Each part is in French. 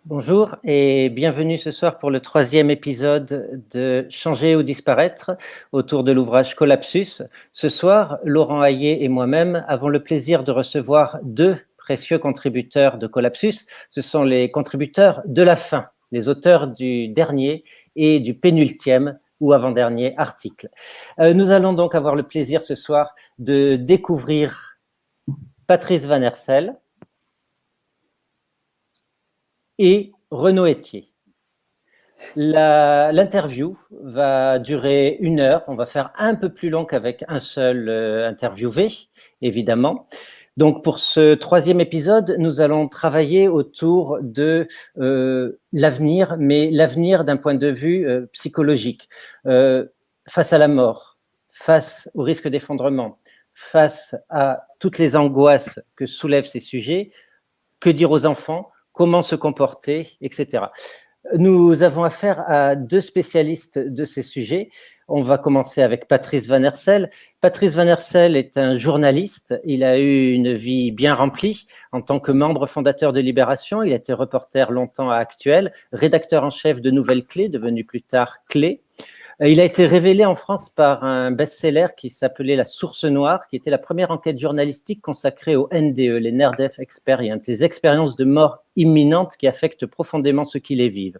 Bonjour et bienvenue ce soir pour le troisième épisode de Changer ou disparaître autour de l'ouvrage Collapsus. Ce soir, Laurent Hayet et moi-même avons le plaisir de recevoir deux précieux contributeurs de Collapsus. Ce sont les contributeurs de la fin, les auteurs du dernier et du pénultième ou avant-dernier article. Nous allons donc avoir le plaisir ce soir de découvrir Patrice Van Hersel et Renaud Etier. L'interview va durer 1 heure. On va faire un peu plus long qu'avec un seul interviewé, évidemment. Donc, pour ce troisième épisode, nous allons travailler autour de l'avenir, mais l'avenir d'un point de vue psychologique. Face à la mort, face au risque d'effondrement, face à toutes les angoisses que soulèvent ces sujets, que dire aux enfants, comment se comporter, etc. Nous avons affaire à deux spécialistes de ces sujets. On va commencer avec Patrice Van Hersel. Patrice Van Hersel est un journaliste. Il a eu une vie bien remplie en tant que membre fondateur de Libération. Il a été reporter longtemps à Actuel, rédacteur en chef de Nouvelles Clés, devenu plus tard Clé. Il a été révélé en France par un best-seller qui s'appelait La Source Noire, qui était la première enquête journalistique consacrée au NDE, les Near-Death Experience, ces expériences de mort imminente qui affectent profondément ceux qui les vivent.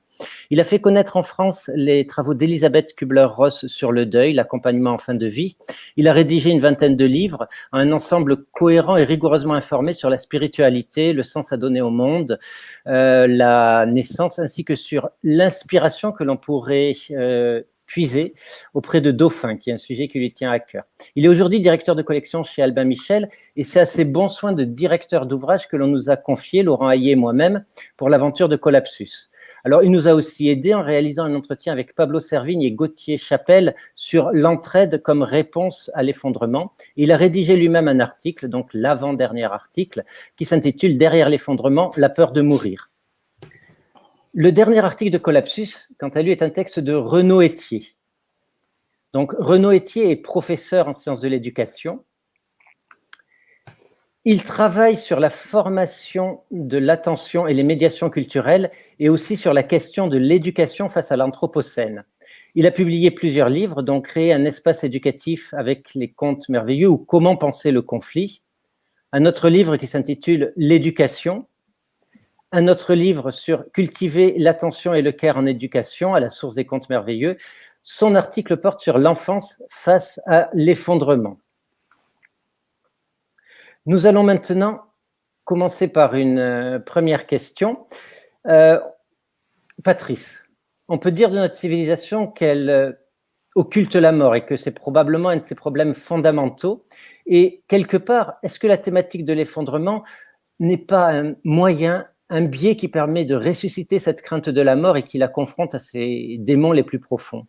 Il a fait connaître en France les travaux d'Elisabeth Kubler-Ross sur le deuil, l'accompagnement en fin de vie. Il a rédigé une vingtaine de livres, un ensemble cohérent et rigoureusement informé sur la spiritualité, le sens à donner au monde, la naissance, ainsi que sur l'inspiration que l'on pourrait puiser auprès de Dauphin, qui est un sujet qui lui tient à cœur. Il est aujourd'hui directeur de collection chez Albin Michel, et c'est à ces bons soins de directeur d'ouvrage que l'on nous a confié, Laurent Hayet et moi-même, pour l'aventure de Collapsus. Alors, il nous a aussi aidé en réalisant un entretien avec Pablo Servigne et Gauthier Chapelle sur l'entraide comme réponse à l'effondrement. Il a rédigé lui-même un article, donc l'avant-dernier article, qui s'intitule « Derrière l'effondrement, la peur de mourir ». Le dernier article de Collapsus, quant à lui, est un texte de Renaud Etier. Donc, Renaud Etier est professeur en sciences de l'éducation. Il travaille sur la formation de l'attention et les médiations culturelles et aussi sur la question de l'éducation face à l'anthropocène. Il a publié plusieurs livres, dont Créer un espace éducatif avec les contes merveilleux ou Comment penser le conflit. Un autre livre qui s'intitule L'éducation. Un autre livre sur cultiver l'attention et le care en éducation à la source des contes merveilleux. Son article porte sur l'enfance face à l'effondrement. Nous allons maintenant commencer par une première question. Patrice, on peut dire de notre civilisation qu'elle occulte la mort et que c'est probablement un de ses problèmes fondamentaux. Et quelque part, est-ce que la thématique de l'effondrement n'est pas un moyen, un biais qui permet de ressusciter cette crainte de la mort et qui la confronte à ses démons les plus profonds?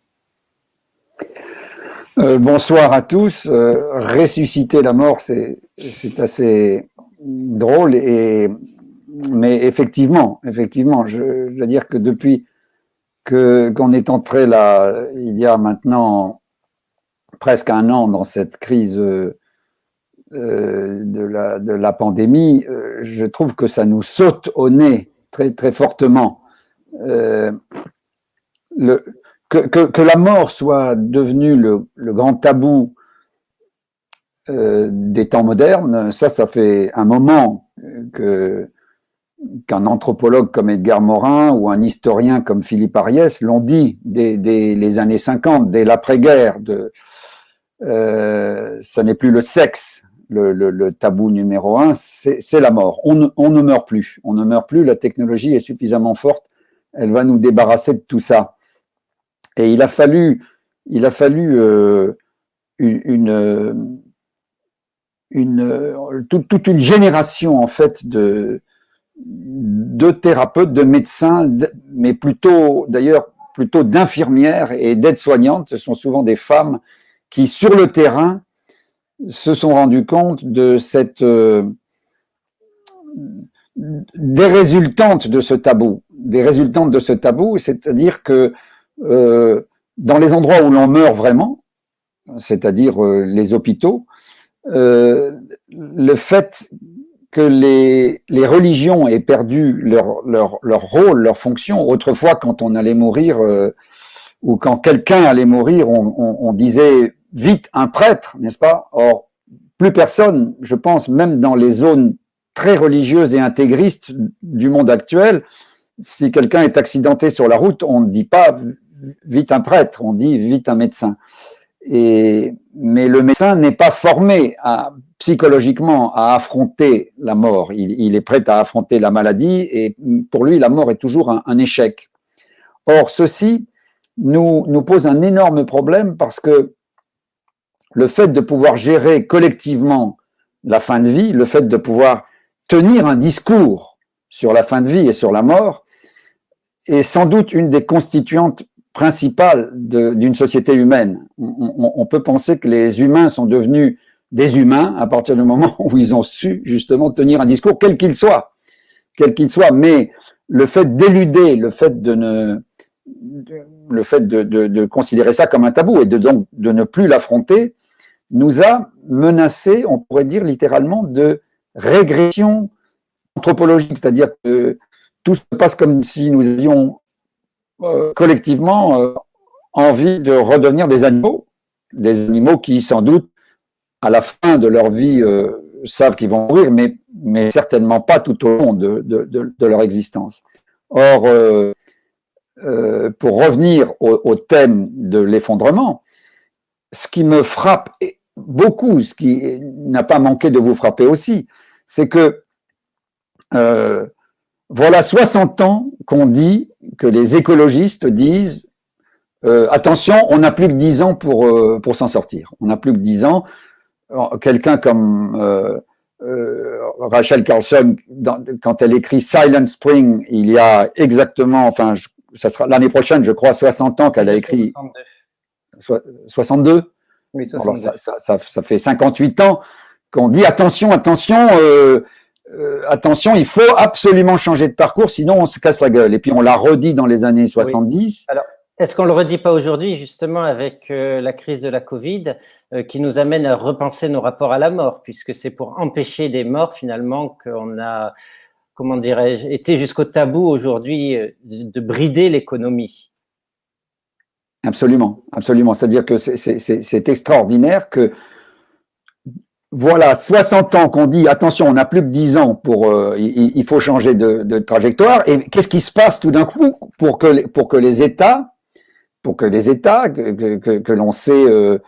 Bonsoir à tous. Ressusciter la mort, c'est assez drôle, mais effectivement, je dois dire que depuis qu'on est entré là, il y a maintenant presque 1 an dans cette crise de la pandémie, je trouve que ça nous saute au nez très très fortement. Que la mort soit devenue le grand tabou des temps modernes, ça fait un moment qu'un anthropologue comme Edgar Morin ou un historien comme Philippe Ariès l'ont dit dès les années 50, dès l'après-guerre. Ça n'est plus le sexe, le tabou numéro 1, c'est la mort. On ne meurt plus. On ne meurt plus, la technologie est suffisamment forte, elle va nous débarrasser de tout ça. Et il a fallu toute une génération en fait de thérapeutes, de médecins, mais plutôt d'infirmières et d'aides-soignantes. Ce sont souvent des femmes qui, sur le terrain, se sont rendues compte de des résultantes de ce tabou, c'est-à-dire que dans les endroits où l'on meurt vraiment, c'est-à-dire les hôpitaux, le fait que les religions aient perdu leur rôle, leur fonction. Autrefois, quand on allait mourir, ou quand quelqu'un allait mourir, on disait vite un prêtre, n'est-ce pas? Or, plus personne, je pense, même dans les zones très religieuses et intégristes du monde actuel, si quelqu'un est accidenté sur la route, on ne dit pas vite un prêtre, on dit vite un médecin. Mais le médecin n'est pas formé psychologiquement à affronter la mort. Il est prêt à affronter la maladie et pour lui, la mort est toujours un échec. Or, ceci nous pose un énorme problème parce que le fait de pouvoir gérer collectivement la fin de vie, le fait de pouvoir tenir un discours sur la fin de vie et sur la mort est sans doute une des constituantes principales d'une société humaine. On peut penser que les humains sont devenus des humains à partir du moment où ils ont su justement tenir un discours, quel qu'il soit, mais le fait d'éluder, le fait de considérer ça comme un tabou et donc de ne plus l'affronter, nous a menacé, on pourrait dire littéralement, de régression anthropologique, c'est-à-dire que tout se passe comme si nous avions collectivement envie de redevenir des animaux qui sans doute à la fin de leur vie savent qu'ils vont mourir, mais certainement pas tout au long de leur existence. Or, pour revenir au thème de l'effondrement, ce qui me frappe beaucoup, ce qui n'a pas manqué de vous frapper aussi, c'est que voilà 60 ans qu'on dit, que les écologistes disent attention, on n'a plus que 10 ans pour s'en sortir. On n'a plus que 10 ans. Quelqu'un comme Rachel Carson, quand elle écrit Silent Spring, il y a exactement, enfin, ça sera l'année prochaine, je crois, 60 ans qu'elle a écrit. 62. Oui, 62. Alors ça fait 58 ans qu'on dit attention, il faut absolument changer de parcours, sinon on se casse la gueule. Et puis on l'a redit dans les années 70. Oui. Alors, est-ce qu'on ne le redit pas aujourd'hui, justement, avec la crise de la Covid, qui nous amène à repenser nos rapports à la mort, puisque c'est pour empêcher des morts, finalement, qu'on a, comment dirais-je, été jusqu'au tabou aujourd'hui de brider l'économie. Absolument, absolument. C'est-à-dire que c'est extraordinaire que, voilà, 60 ans qu'on dit, attention, on n'a plus que 10 ans il faut changer de trajectoire. Et qu'est-ce qui se passe tout d'un coup pour que les États, que l'on sait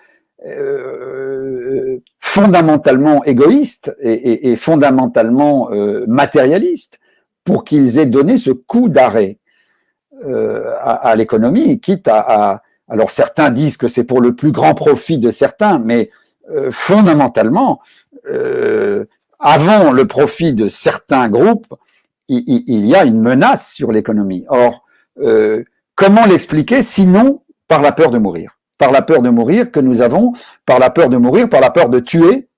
fondamentalement égoïstes et fondamentalement matérialistes, pour qu'ils aient donné ce coup d'arrêt à l'économie, quitte alors certains disent que c'est pour le plus grand profit de certains, mais fondamentalement, avant le profit de certains groupes, il y a une menace sur l'économie. Or, comment l'expliquer sinon par la peur de mourir? Par la peur de mourir que nous avons, par la peur de mourir, par la peur de tuer,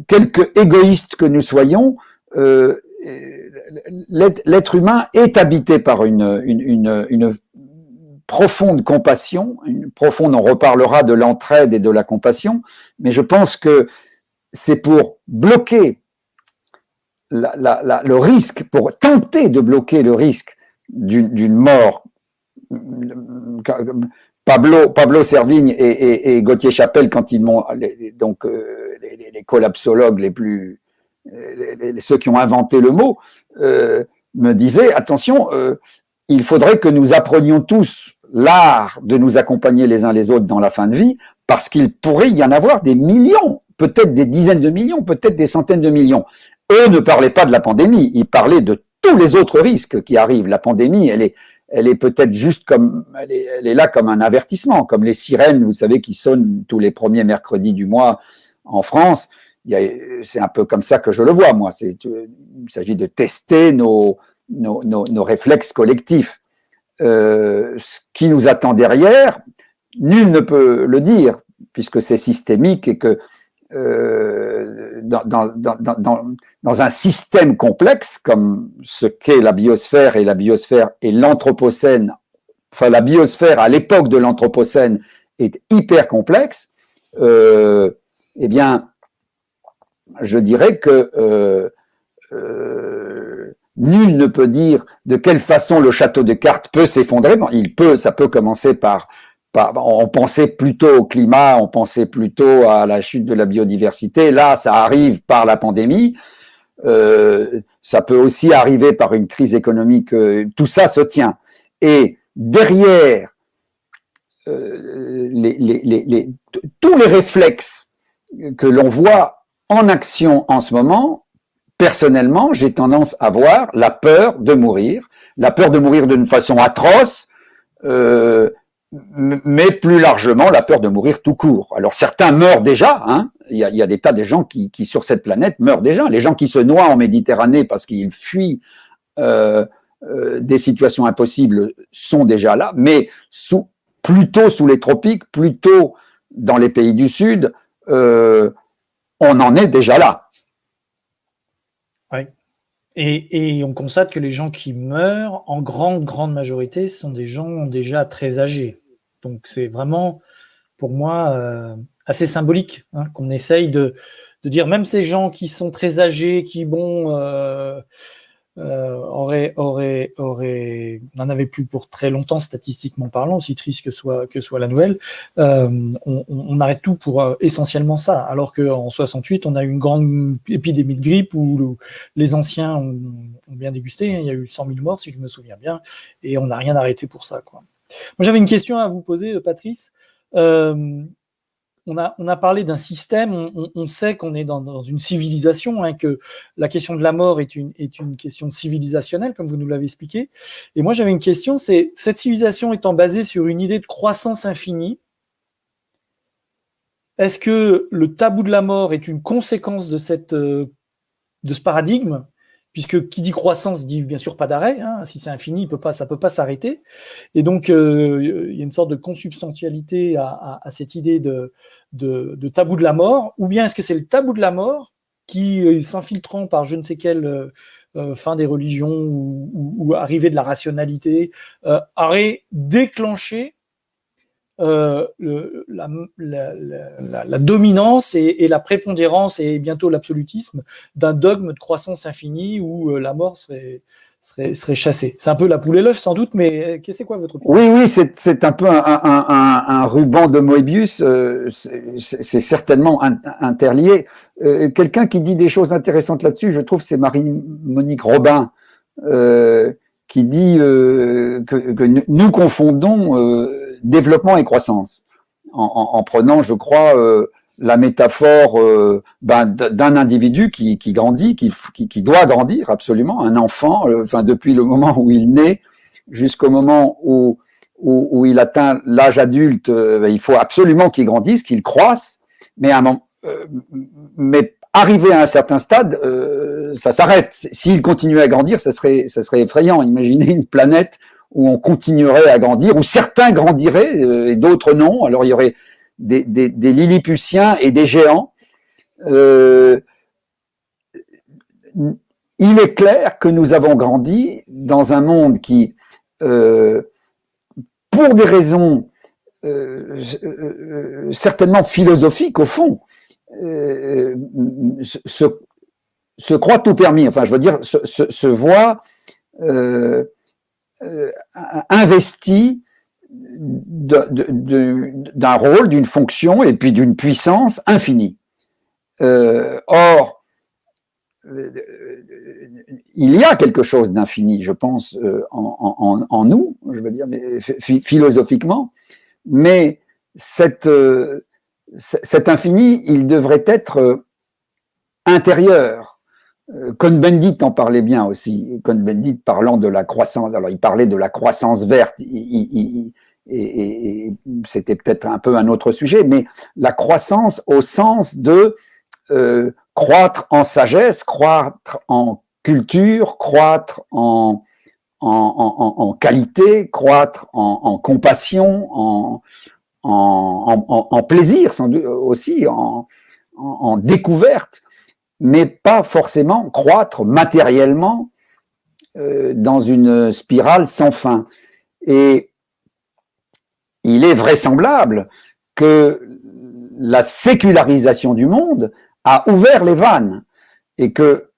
quelque égoïstes que nous soyons, l'être humain est habité par une profonde compassion, on reparlera de l'entraide et de la compassion, mais je pense que c'est pour bloquer le risque, pour tenter de bloquer le risque d'une mort. Pablo Servigne et Gauthier Chapelle, quand ils m'ont les collapsologues ceux qui ont inventé le mot, me disaient attention, il faudrait que nous apprenions tous l'art de nous accompagner les uns les autres dans la fin de vie, parce qu'il pourrait y en avoir des millions, peut-être des dizaines de millions, peut-être des centaines de millions. Eux ne parlaient pas de la pandémie, ils parlaient de tous les autres risques qui arrivent. La pandémie, elle est peut-être juste elle est là comme un avertissement, comme les sirènes, vous savez, qui sonnent tous les premiers mercredis du mois en France. C'est un peu comme ça que je le vois, moi. Il s'agit de tester nos réflexes collectifs. Ce qui nous attend derrière, nul ne peut le dire, puisque c'est systémique et que dans un système complexe comme ce qu'est la biosphère et l'anthropocène, enfin la biosphère à l'époque de l'anthropocène est hyper complexe, eh bien, je dirais que nul ne peut dire de quelle façon le château de cartes peut s'effondrer. Bon, ça peut commencer on pensait plutôt au climat, on pensait plutôt à la chute de la biodiversité. Là, ça arrive par la pandémie. Ça peut aussi arriver par une crise économique. Tout ça se tient. Et derrière tous les réflexes que l'on voit en action en ce moment, personnellement, j'ai tendance à voir la peur de mourir d'une façon atroce, mais plus largement la peur de mourir tout court. Alors certains meurent déjà, hein. Il y a des tas de gens qui sur cette planète meurent déjà. Les gens qui se noient en Méditerranée parce qu'ils fuient des situations impossibles sont déjà là, mais plutôt sous les tropiques, plutôt dans les pays du Sud, on en est déjà là. Ouais. Et on constate que les gens qui meurent, en grande majorité, sont des gens déjà très âgés. Donc c'est vraiment, pour moi, assez symbolique, hein, qu'on essaye de dire, même ces gens qui sont très âgés, qui n'en avaient plus pour très longtemps, statistiquement parlant, aussi triste que soit la nouvelle, on arrête tout pour essentiellement ça, alors qu'en 68, on a eu une grande épidémie de grippe où les anciens ont bien dégusté, hein, il y a eu 100 000 morts, si je me souviens bien, et on n'a rien arrêté pour ça, quoi. Moi, j'avais une question à vous poser, Patrice. On a parlé d'un système, on sait qu'on est dans une civilisation, hein, que la question de la mort est une question civilisationnelle, comme vous nous l'avez expliqué. Et moi, j'avais une question, c'est cette civilisation étant basée sur une idée de croissance infinie, est-ce que le tabou de la mort est une conséquence de ce paradigme ? Puisque qui dit croissance dit bien sûr pas d'arrêt, hein, si c'est infini, ça peut pas s'arrêter. Et donc, il y a une sorte de consubstantialité à cette idée de tabou de la mort, ou bien est-ce que c'est le tabou de la mort qui, s'infiltrant par je ne sais quelle fin des religions ou arrivée de la rationalité, aurait déclenché la dominance et la prépondérance et bientôt l'absolutisme d'un dogme de croissance infinie où la mort serait chassée. C'est un peu la poule et l'œuf sans doute, mais c'est quoi votre opinion ? Oui, c'est un peu un ruban de Moebius, c'est certainement interlié. Quelqu'un qui dit des choses intéressantes là-dessus, je trouve, c'est Marie-Monique Robin, qui dit que nous confondons développement et croissance, en prenant, je crois, la métaphore d'un individu qui grandit, qui doit grandir absolument, un enfant, depuis le moment où il naît jusqu'au moment où il atteint l'âge adulte, il faut absolument qu'il grandisse, qu'il croisse, mais arrivé à un certain stade, ça s'arrête. S'il continuait à grandir, ça serait effrayant. Imaginez une planète où on continuerait à grandir, où certains grandiraient et d'autres non. Alors il y aurait des Lilliputiens et des géants. Il est clair que nous avons grandi dans un monde qui, pour des raisons certainement philosophiques au fond, se croit tout permis. Enfin, je veux dire, se voit investi d'un rôle, d'une fonction et puis d'une puissance infinie. Or, il y a quelque chose d'infini, je pense, en nous, je veux dire, mais philosophiquement, mais cet infini, il devrait être intérieur. Cohn-Bendit en parlait bien aussi. Cohn-Bendit parlant de la croissance, alors il parlait de la croissance verte, et c'était peut-être un peu un autre sujet, mais la croissance au sens de croître en sagesse, croître en culture, croître en qualité, croître en compassion, en plaisir sans doute aussi, en découverte, mais pas forcément croître matériellement dans une spirale sans fin. Et il est vraisemblable que la sécularisation du monde a ouvert les vannes et que,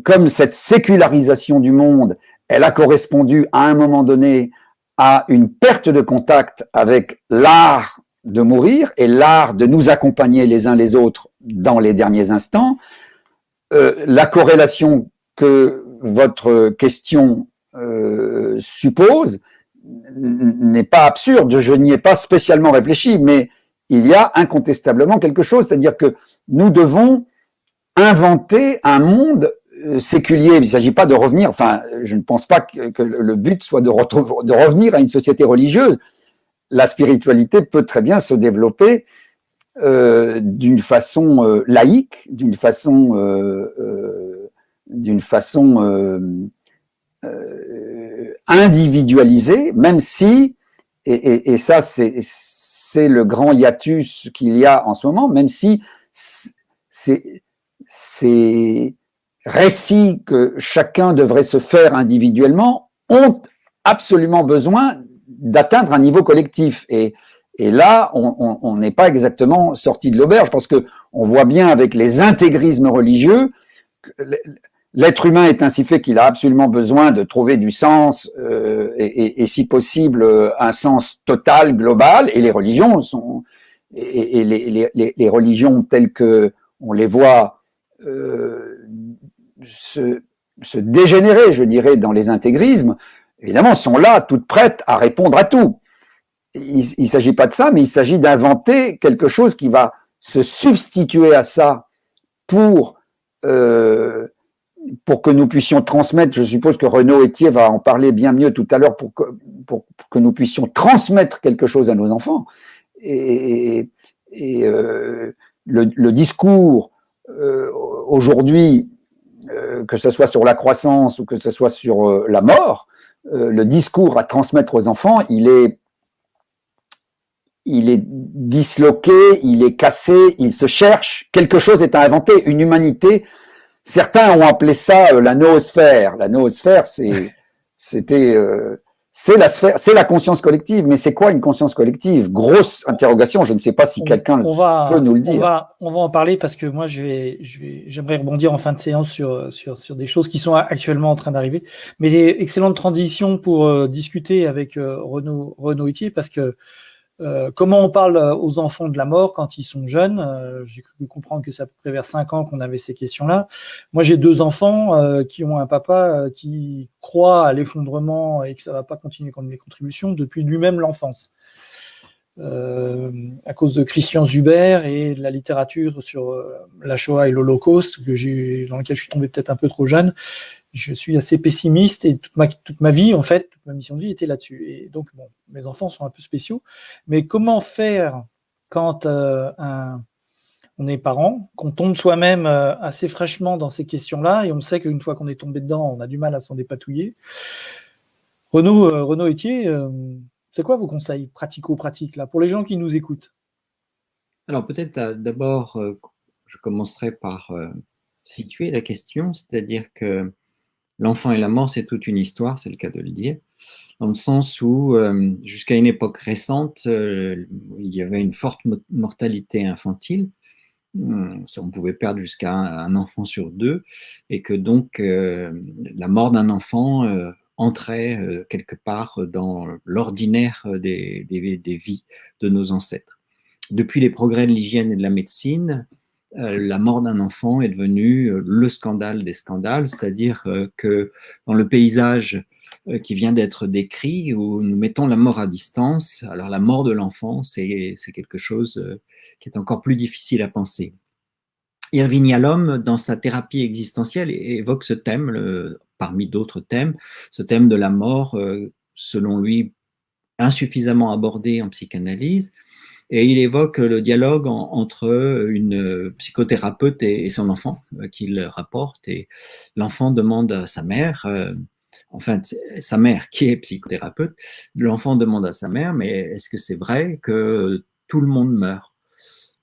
comme cette sécularisation du monde, elle a correspondu à un moment donné à une perte de contact avec l'art de mourir et l'art de nous accompagner les uns les autres dans les derniers instants, la corrélation que votre question suppose n'est pas absurde, je n'y ai pas spécialement réfléchi, mais il y a incontestablement quelque chose, c'est-à-dire que nous devons inventer un monde séculier. Il ne s'agit pas de revenir, enfin, je ne pense pas que le but soit de revenir à une société religieuse. La spiritualité peut très bien se développer d'une façon laïque, d'une façon individualisée, même si, et ça c'est le grand hiatus qu'il y a en ce moment, même si ces récits que chacun devrait se faire individuellement ont absolument besoin d'atteindre un niveau collectif. Et là, on n'est pas exactement sorti de l'auberge, parce que on voit bien avec les intégrismes religieux, l'être humain est ainsi fait qu'il a absolument besoin de trouver du sens et si possible un sens total, global. Et les religions sont les religions telles que on les voit se dégénérer, je dirais, dans les intégrismes, évidemment, sont là, toutes prêtes à répondre à tout. Il ne s'agit pas de ça, mais il s'agit d'inventer quelque chose qui va se substituer à ça pour que nous puissions transmettre, je suppose que Renaud Etier va en parler bien mieux tout à l'heure, pour que nous puissions transmettre quelque chose à nos enfants. Et le discours aujourd'hui, que ce soit sur la croissance ou que ce soit sur la mort, le discours à transmettre aux enfants, il est disloqué, il est cassé, il se cherche, quelque chose est à inventer, une humanité. Certains ont appelé ça la noosphère. La noosphère, c'est la conscience collective. Mais c'est quoi une conscience collective? Grosse interrogation. Je ne sais pas si quelqu'un peut nous le dire. On va en parler, parce que moi, j'aimerais rebondir en fin de séance sur des choses qui sont actuellement en train d'arriver. Mais excellente transition pour discuter avec Renaud Etier, parce que comment on parle aux enfants de la mort quand ils sont jeunes, j'ai cru comprendre que c'est à peu près vers 5 ans qu'on avait ces questions-là. Moi, j'ai 2 enfants qui ont un papa qui croit à l'effondrement et que ça ne va pas continuer comme les contributions depuis lui-même l'enfance. À cause de Christian Zuber et de la littérature sur la Shoah et l'Holocauste, dans laquelle je suis tombé peut-être un peu trop jeune. Je suis assez pessimiste, et toute ma vie, en fait, toute ma mission de vie était là-dessus. Et donc, bon, mes enfants sont un peu spéciaux. Mais comment faire quand on est parent, qu'on tombe soi-même assez fraîchement dans ces questions-là, et on sait qu'une fois qu'on est tombé dedans, on a du mal à s'en dépatouiller. Renaud Etier, c'est quoi vos conseils pratico-pratiques là, pour les gens qui nous écoutent? Alors peut-être d'abord, je commencerai par situer la question, c'est-à dire que l'enfant et la mort, c'est toute une histoire, c'est le cas de le dire, dans le sens où, jusqu'à une époque récente, il y avait une forte mortalité infantile. On pouvait perdre jusqu'à un enfant sur 2, et que donc la mort d'un enfant entrait quelque part dans l'ordinaire des vies de nos ancêtres. Depuis les progrès de l'hygiène et de la médecine, la mort d'un enfant est devenue le scandale des scandales, c'est-à-dire que dans le paysage qui vient d'être décrit, où nous mettons la mort à distance, alors la mort de l'enfant, c'est quelque chose qui est encore plus difficile à penser. Irving Yalom, dans sa thérapie existentielle, évoque ce thème, parmi d'autres thèmes, ce thème de la mort, selon lui, insuffisamment abordé en psychanalyse. Et il évoque le dialogue entre une psychothérapeute et son enfant qu'il rapporte. Et l'enfant demande à sa mère, enfin sa mère qui est psychothérapeute, l'enfant demande à sa mère, mais est-ce que c'est vrai que tout le monde meurt?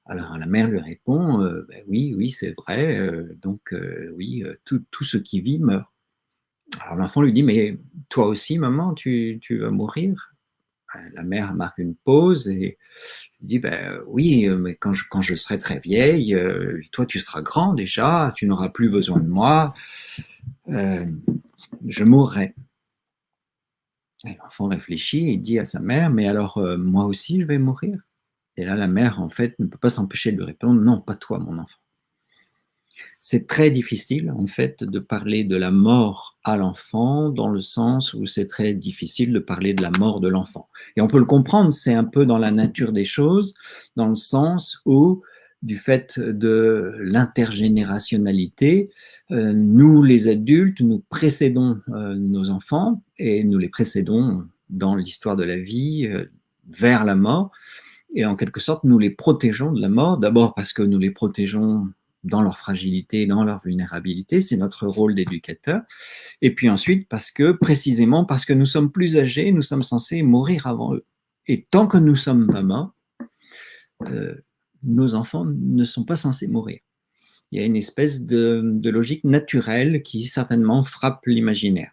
Alors la mère lui répond, ben oui, c'est vrai, donc oui, tout ce qui vit meurt. Alors l'enfant lui dit, mais toi aussi maman, tu vas mourir? La mère marque une pause et dit oui, mais quand je serai très vieille, toi tu seras grand déjà, tu n'auras plus besoin de moi, je mourrai. Et l'enfant réfléchit et dit à sa mère, mais alors moi aussi je vais mourir. Et là la mère en fait ne peut pas s'empêcher de lui répondre, non, pas toi mon enfant. C'est très difficile, en fait, de parler de la mort à l'enfant, dans le sens où c'est très difficile de parler de la mort de l'enfant. Et on peut le comprendre, c'est un peu dans la nature des choses, dans le sens où, du fait de l'intergénérationnalité, nous, les adultes, nous précédons nos enfants et nous les précédons dans l'histoire de la vie vers la mort. Et en quelque sorte, nous les protégeons de la mort, d'abord parce que nous les protégeons dans leur fragilité, dans leur vulnérabilité, c'est notre rôle d'éducateur. Et puis ensuite, précisément parce que nous sommes plus âgés, nous sommes censés mourir avant eux. Et tant que nous sommes pas morts, nos enfants ne sont pas censés mourir. Il y a une espèce de logique naturelle qui certainement frappe l'imaginaire.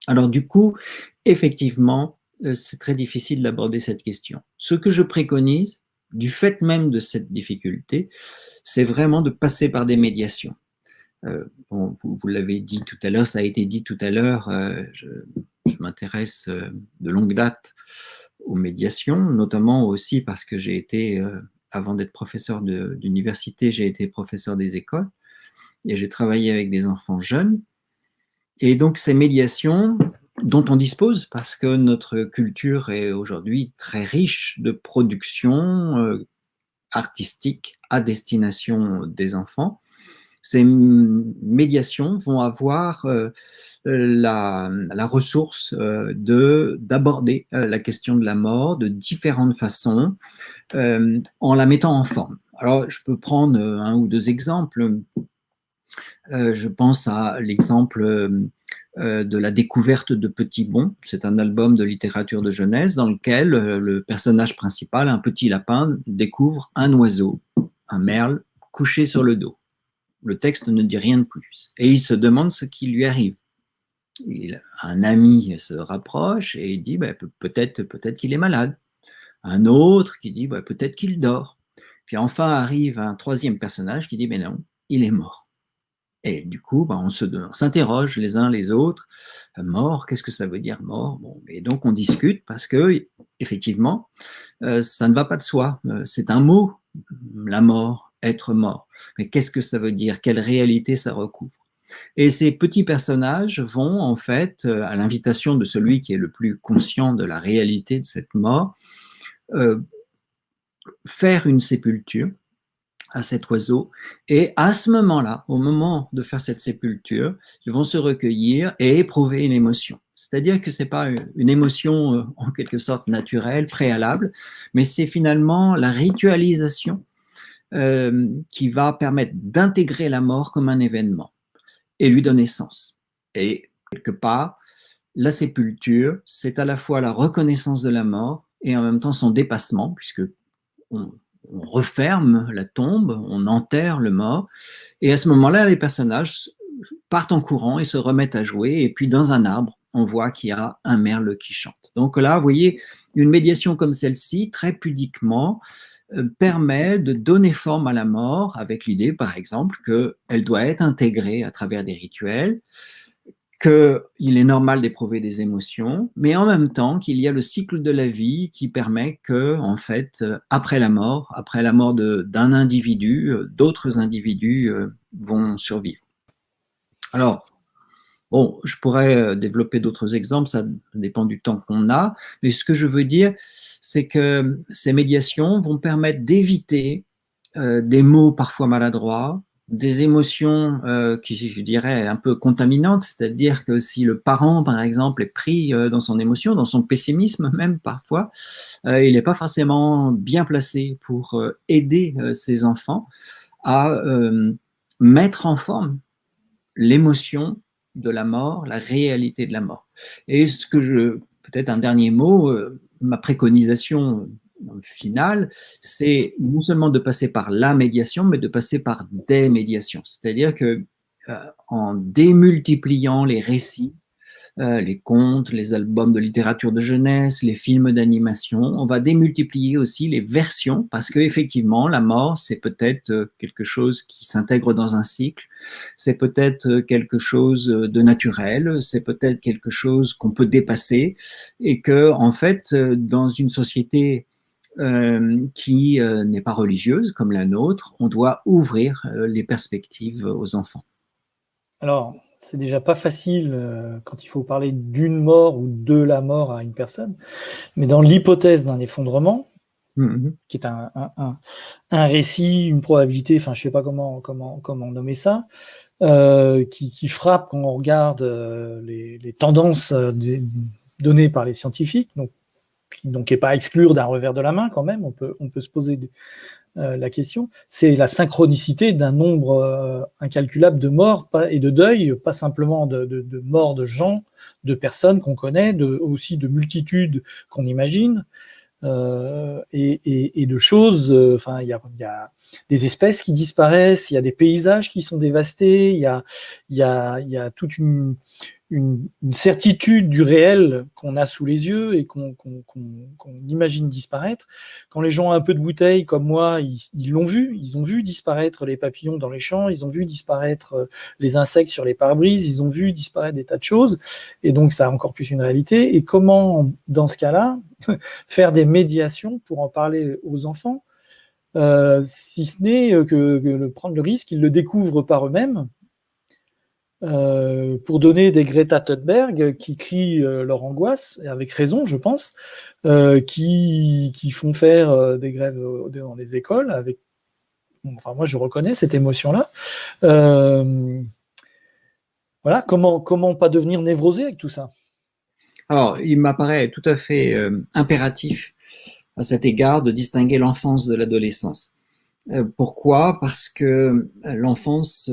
Alors du coup, effectivement, c'est très difficile d'aborder cette question. Ce que je préconise, du fait même de cette difficulté, c'est vraiment de passer par des médiations. Vous l'avez dit tout à l'heure, ça a été dit tout à l'heure, je m'intéresse de longue date aux médiations, notamment aussi parce que j'ai été, avant d'être professeur d'université, j'ai été professeur des écoles et j'ai travaillé avec des enfants jeunes. Et donc ces médiations dont on dispose, parce que notre culture est aujourd'hui très riche de productions artistiques à destination des enfants, ces médiations vont avoir la ressource d'aborder la question de la mort de différentes façons en la mettant en forme. Alors, je peux prendre un ou deux exemples. Je pense à l'exemple de la découverte de Petit Bon. C'est un album de littérature de jeunesse dans lequel le personnage principal, un petit lapin, découvre un oiseau, un merle, couché sur le dos. Le texte ne dit rien de plus. Et il se demande ce qui lui arrive. Un ami se rapproche et il dit peut-être qu'il est malade. Un autre qui dit peut-être qu'il dort. Puis enfin arrive un troisième personnage qui dit mais non, il est mort. Et du coup, on s'interroge les uns les autres. Mort, qu'est-ce que ça veut dire mort? Bon, et donc on discute parce que effectivement, ça ne va pas de soi. C'est un mot, la mort, être mort. Mais qu'est-ce que ça veut dire? Quelle réalité ça recouvre? Et ces petits personnages vont en fait, à l'invitation de celui qui est le plus conscient de la réalité de cette mort, faire une sépulture à cet oiseau. Et à ce moment-là, au moment de faire cette sépulture, ils vont se recueillir et éprouver une émotion. C'est-à-dire que c'est pas une émotion en quelque sorte naturelle, préalable, mais c'est finalement la ritualisation qui va permettre d'intégrer la mort comme un événement et lui donner sens. Et quelque part, la sépulture, c'est à la fois la reconnaissance de la mort et en même temps son dépassement, puisque on referme la tombe, on enterre le mort, et à ce moment-là, les personnages partent en courant et se remettent à jouer, et puis dans un arbre, on voit qu'il y a un merle qui chante. Donc là, vous voyez, une médiation comme celle-ci, très pudiquement, permet de donner forme à la mort avec l'idée, par exemple, qu'elle doit être intégrée à travers des rituels, qu'il est normal d'éprouver des émotions, mais en même temps qu'il y a le cycle de la vie qui permet que, en fait, après la mort d'un individu, d'autres individus vont survivre. Alors, bon, je pourrais développer d'autres exemples, ça dépend du temps qu'on a, mais ce que je veux dire, c'est que ces médiations vont permettre d'éviter des mots parfois maladroits, des émotions qui, je dirais, un peu contaminantes, c'est-à-dire que si le parent, par exemple, est pris dans son émotion, dans son pessimisme même parfois, il n'est pas forcément bien placé pour aider ses enfants à mettre en forme l'émotion de la mort, la réalité de la mort. Et peut-être un dernier mot, ma préconisation finale, c'est non seulement de passer par la médiation, mais de passer par des médiations. C'est-à-dire que en démultipliant les récits les contes, les albums de littérature de jeunesse, les films d'animation. On va démultiplier aussi les versions parce que effectivement, la mort, c'est peut-être quelque chose qui s'intègre dans un cycle, c'est peut-être quelque chose de naturel, c'est peut-être quelque chose qu'on peut dépasser et que, en fait, dans une société qui n'est pas religieuse comme la nôtre, on doit ouvrir les perspectives aux enfants. Alors, c'est déjà pas facile quand il faut parler d'une mort ou de la mort à une personne, mais dans l'hypothèse d'un effondrement, qui est un récit, une probabilité, enfin je sais pas comment nommer ça, qui frappe quand on regarde les tendances données par les scientifiques, donc n'est pas à exclure d'un revers de la main quand même, on peut se poser la question, c'est la synchronicité d'un nombre incalculable de morts et de deuils, pas simplement de morts de gens, de personnes qu'on connaît, aussi de multitudes qu'on imagine, et de choses. Enfin, il y a des espèces qui disparaissent, il y a des paysages qui sont dévastés, il y a toute une certitude du réel qu'on a sous les yeux et qu'on imagine disparaître. Quand les gens ont un peu de bouteille, comme moi, ils l'ont vu, ils ont vu disparaître les papillons dans les champs, ils ont vu disparaître les insectes sur les pare-brises, ils ont vu disparaître des tas de choses, et donc ça a encore plus une réalité. Et comment, dans ce cas-là, faire des médiations pour en parler aux enfants, si ce n'est que prendre le risque qu'ils le découvrent par eux-mêmes, pour donner des Greta Thunberg qui crient leur angoisse, et avec raison, je pense, qui font faire des grèves dans les écoles. Enfin, moi, je reconnais cette émotion-là. Voilà, comment pas devenir névrosé avec tout ça? Alors, il m'apparaît tout à fait impératif à cet égard de distinguer l'enfance de l'adolescence. Pourquoi? Parce que l'enfance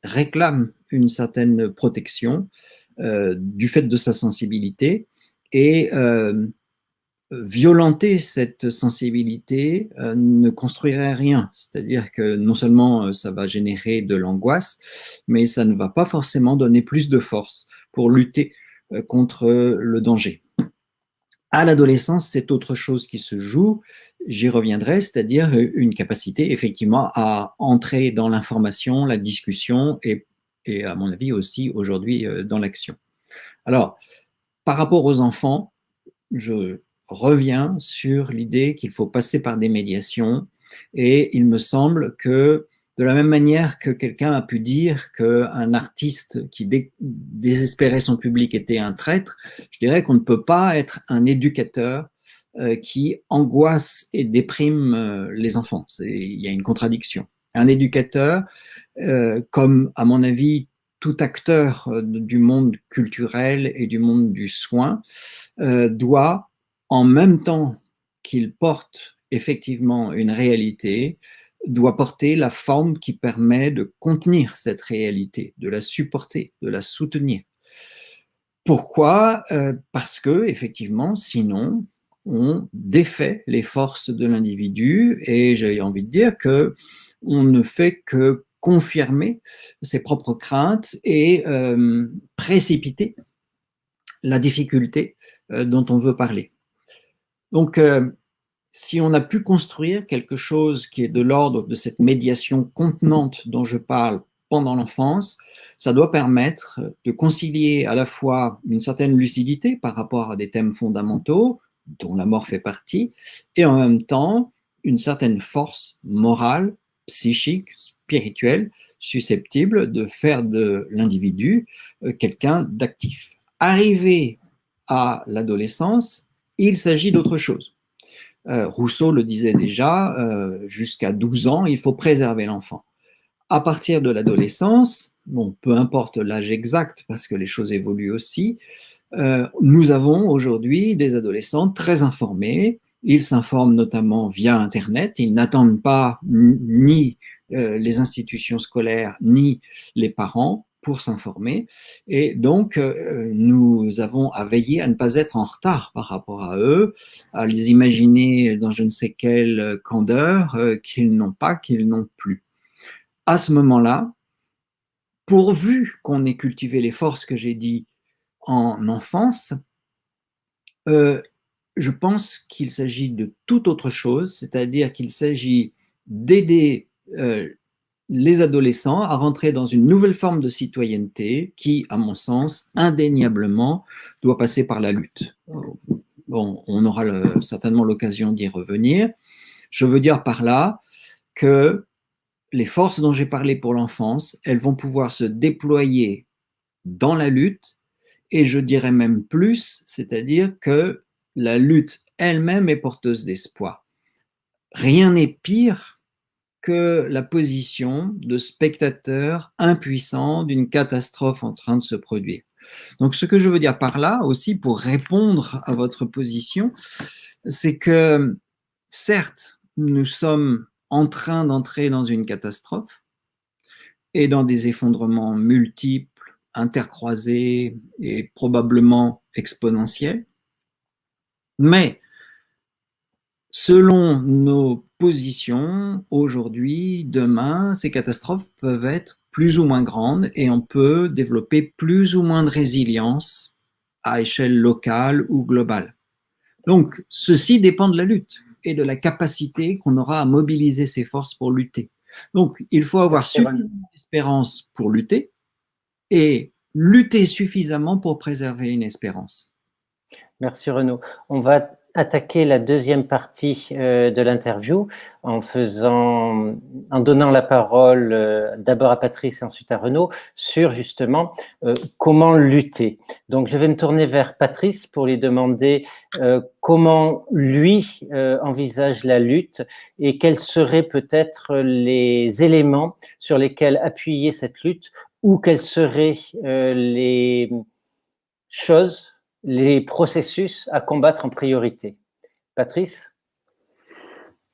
réclame une certaine protection du fait de sa sensibilité et violenter cette sensibilité ne construirait rien. C'est-à-dire que non seulement ça va générer de l'angoisse, mais ça ne va pas forcément donner plus de force pour lutter contre le danger. À l'adolescence, c'est autre chose qui se joue, j'y reviendrai, c'est-à-dire une capacité effectivement à entrer dans l'information, la discussion et à mon avis aussi aujourd'hui dans l'action. Alors, par rapport aux enfants, je reviens sur l'idée qu'il faut passer par des médiations et il me semble que de la même manière que quelqu'un a pu dire qu'un artiste qui désespérait son public était un traître, je dirais qu'on ne peut pas être un éducateur qui angoisse et déprime les enfants. Il y a une contradiction. Un éducateur, comme à mon avis tout acteur du monde culturel et du monde du soin, doit, en même temps qu'il porte effectivement une réalité, doit porter la forme qui permet de contenir cette réalité, de la supporter, de la soutenir. Pourquoi? Parce que, effectivement, sinon, on défait les forces de l'individu et j'ai envie de dire que on ne fait que confirmer ses propres craintes et précipiter la difficulté dont on veut parler. Donc, si on a pu construire quelque chose qui est de l'ordre de cette médiation contenante dont je parle pendant l'enfance, ça doit permettre de concilier à la fois une certaine lucidité par rapport à des thèmes fondamentaux, dont la mort fait partie, et en même temps une certaine force morale, psychique, spirituelle, susceptible de faire de l'individu quelqu'un d'actif. Arrivé à l'adolescence, il s'agit d'autre chose. Rousseau le disait déjà, jusqu'à 12 ans, il faut préserver l'enfant. À partir de l'adolescence, bon, peu importe l'âge exact, parce que les choses évoluent aussi, nous avons aujourd'hui des adolescents très informés. Ils s'informent notamment via Internet. Ils n'attendent pas ni les institutions scolaires, ni les parents pour s'informer. Et donc, nous avons à veiller à ne pas être en retard par rapport à eux, à les imaginer dans je ne sais quelle candeur qu'ils n'ont pas, qu'ils n'ont plus. À ce moment-là, pourvu qu'on ait cultivé les forces que j'ai dit en enfance, je pense qu'il s'agit de toute autre chose, c'est-à-dire qu'il s'agit d'aider les adolescents à rentrer dans une nouvelle forme de citoyenneté qui, à mon sens, indéniablement doit passer par la lutte. Bon, on aura certainement l'occasion d'y revenir. Je veux dire par là que les forces dont j'ai parlé pour l'enfance, elles vont pouvoir se déployer dans la lutte, et je dirais même plus, c'est-à-dire que la lutte elle-même est porteuse d'espoir. Rien n'est pire que la position de spectateur impuissant d'une catastrophe en train de se produire. Donc, ce que je veux dire par là aussi, pour répondre à votre position, c'est que, certes, nous sommes en train d'entrer dans une catastrophe et dans des effondrements multiples, intercroisés et probablement exponentiels, mais selon nos positions, aujourd'hui, demain, ces catastrophes peuvent être plus ou moins grandes et on peut développer plus ou moins de résilience à échelle locale ou globale. Donc, ceci dépend de la lutte et de la capacité qu'on aura à mobiliser ces forces pour lutter. Donc, il faut avoir suffisamment d'espérance pour lutter et lutter suffisamment pour préserver une espérance. Merci Renaud. On va attaquer la deuxième partie de l'interview en donnant la parole d'abord à Patrice et ensuite à Renaud sur justement comment lutter. Donc je vais me tourner vers Patrice pour lui demander comment lui envisage la lutte et quels seraient peut-être les éléments sur lesquels appuyer cette lutte ou quelles seraient les choses, les processus à combattre en priorité. Patrice?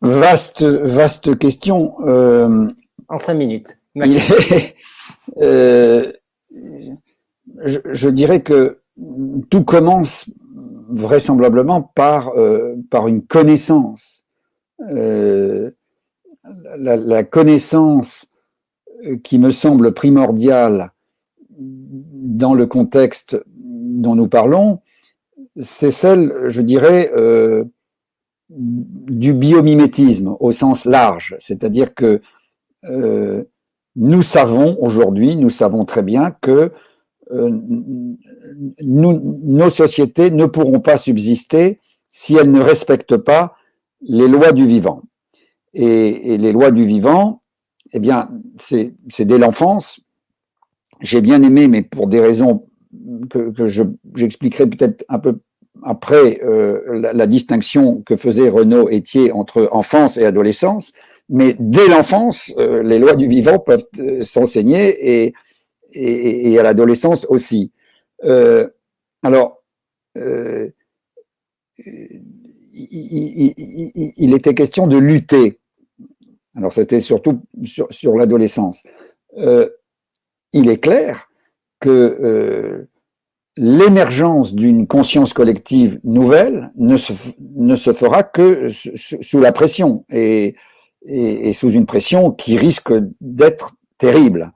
Vaste question. En 5 minutes. Je dirais que tout commence vraisemblablement par une connaissance. La connaissance qui me semble primordiale dans le contexte dont nous parlons, c'est celle, je dirais, du biomimétisme au sens large. C'est-à-dire que nous savons aujourd'hui, nous savons très bien que nos sociétés ne pourront pas subsister si elles ne respectent pas les lois du vivant. Et les lois du vivant, eh bien, c'est dès l'enfance. J'ai bien aimé, mais pour des raisons que j'expliquerai peut-être un peu après, la distinction que faisait Renaud Etier entre enfance et adolescence, mais dès l'enfance, les lois du vivant peuvent s'enseigner et à l'adolescence aussi. Alors, il était question de lutter. Alors, c'était surtout sur l'adolescence. Il est clair que l'émergence d'une conscience collective nouvelle ne se fera que sous la pression et sous une pression qui risque d'être terrible.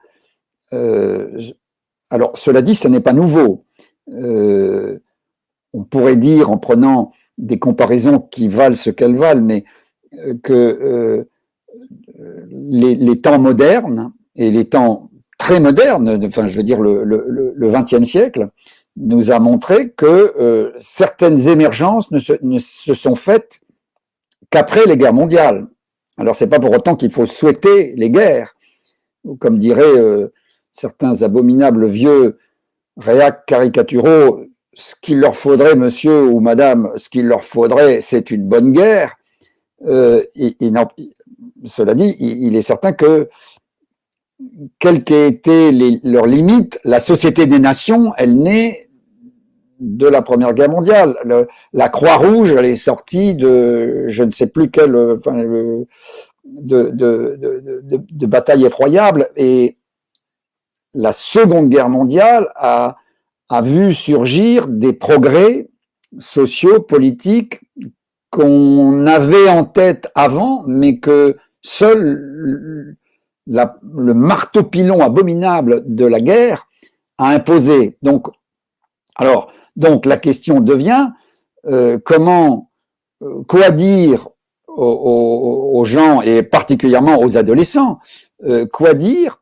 Alors, cela dit, ce n'est pas nouveau. On pourrait dire, en prenant des comparaisons qui valent ce qu'elles valent, mais que les temps modernes et les temps très modernes, enfin, je veux dire le XXe siècle, nous a montré que certaines émergences ne se sont faites qu'après les guerres mondiales. Alors, c'est pas pour autant qu'il faut souhaiter les guerres, ou comme diraient certains abominables vieux réacs caricaturaux, ce qu'il leur faudrait, monsieur ou madame, ce qu'il leur faudrait, c'est une bonne guerre. Cela dit, il est certain que, quelles qu'aient été leurs limites, la Société des Nations, elle naît de la Première Guerre mondiale. La Croix-Rouge, elle est sortie de, je ne sais plus quelle, de bataille effroyable, et la Seconde Guerre mondiale a vu surgir des progrès sociaux, politiques, qu'on avait en tête avant, mais que seul le marteau-pilon abominable de la guerre a imposé. Donc, Alors, donc, la question devient quoi dire aux gens, et particulièrement aux adolescents, quoi dire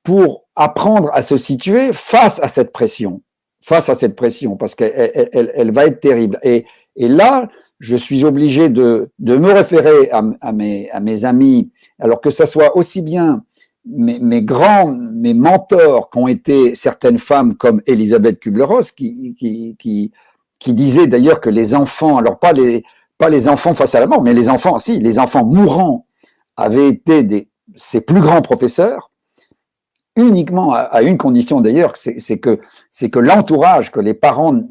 pour apprendre à se situer face à cette pression, parce qu'elle va être terrible. Et là, je suis obligé de me référer à mes amis, alors que ça soit aussi bien mes mentors qu'ont été certaines femmes comme Elisabeth Kubler-Ross, qui disait d'ailleurs que les enfants, alors pas les enfants face à la mort, mais les enfants mourants avaient été ses plus grands professeurs, uniquement à une condition d'ailleurs, c'est que l'entourage, que les parents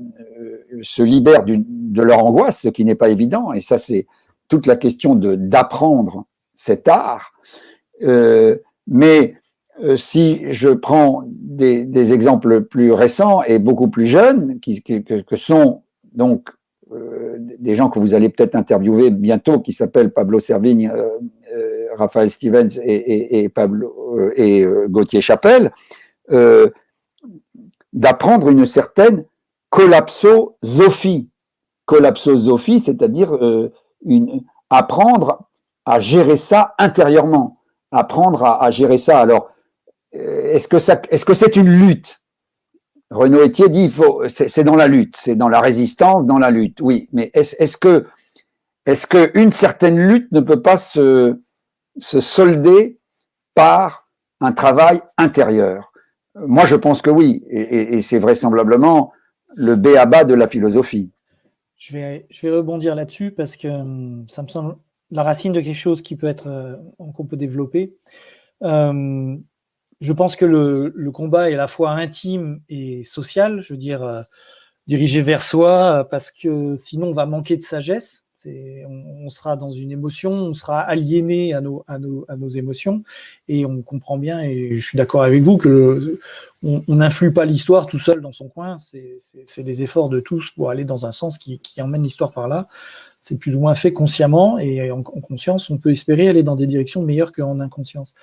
se libèrent de leur angoisse, ce qui n'est pas évident, et ça c'est toute la question d'apprendre cet art. Mais si je prends des exemples plus récents et beaucoup plus jeunes, que sont donc des gens que vous allez peut-être interviewer bientôt, qui s'appellent Pablo Servigne, Raphaël Stevens et Gauthier Chapelle, d'apprendre une certaine collapsosophie. Collapsosophie, c'est-à-dire apprendre à gérer ça intérieurement, apprendre à gérer ça. Alors, est-ce que c'est une lutte? Renaud Etier dit c'est dans la lutte, c'est dans la résistance, dans la lutte. Oui, mais est-ce que une certaine lutte ne peut pas se solder par un travail intérieur? Moi, je pense que oui, et c'est vraisemblablement le b.a.-ba de la philosophie. Je vais rebondir là-dessus parce que ça me semble la racine de quelque chose qui peut être qu'on peut développer. Je pense que le combat est à la fois intime et social, je veux dire dirigé vers soi, parce que sinon on va manquer de sagesse. On sera dans une émotion, on sera aliéné à nos émotions, et on comprend bien, et je suis d'accord avec vous, que on n'influe pas l'histoire tout seul dans son coin, c'est les efforts de tous pour aller dans un sens qui emmène l'histoire par là. C'est plus ou moins fait consciemment, et en conscience, on peut espérer aller dans des directions meilleures qu'en inconscience.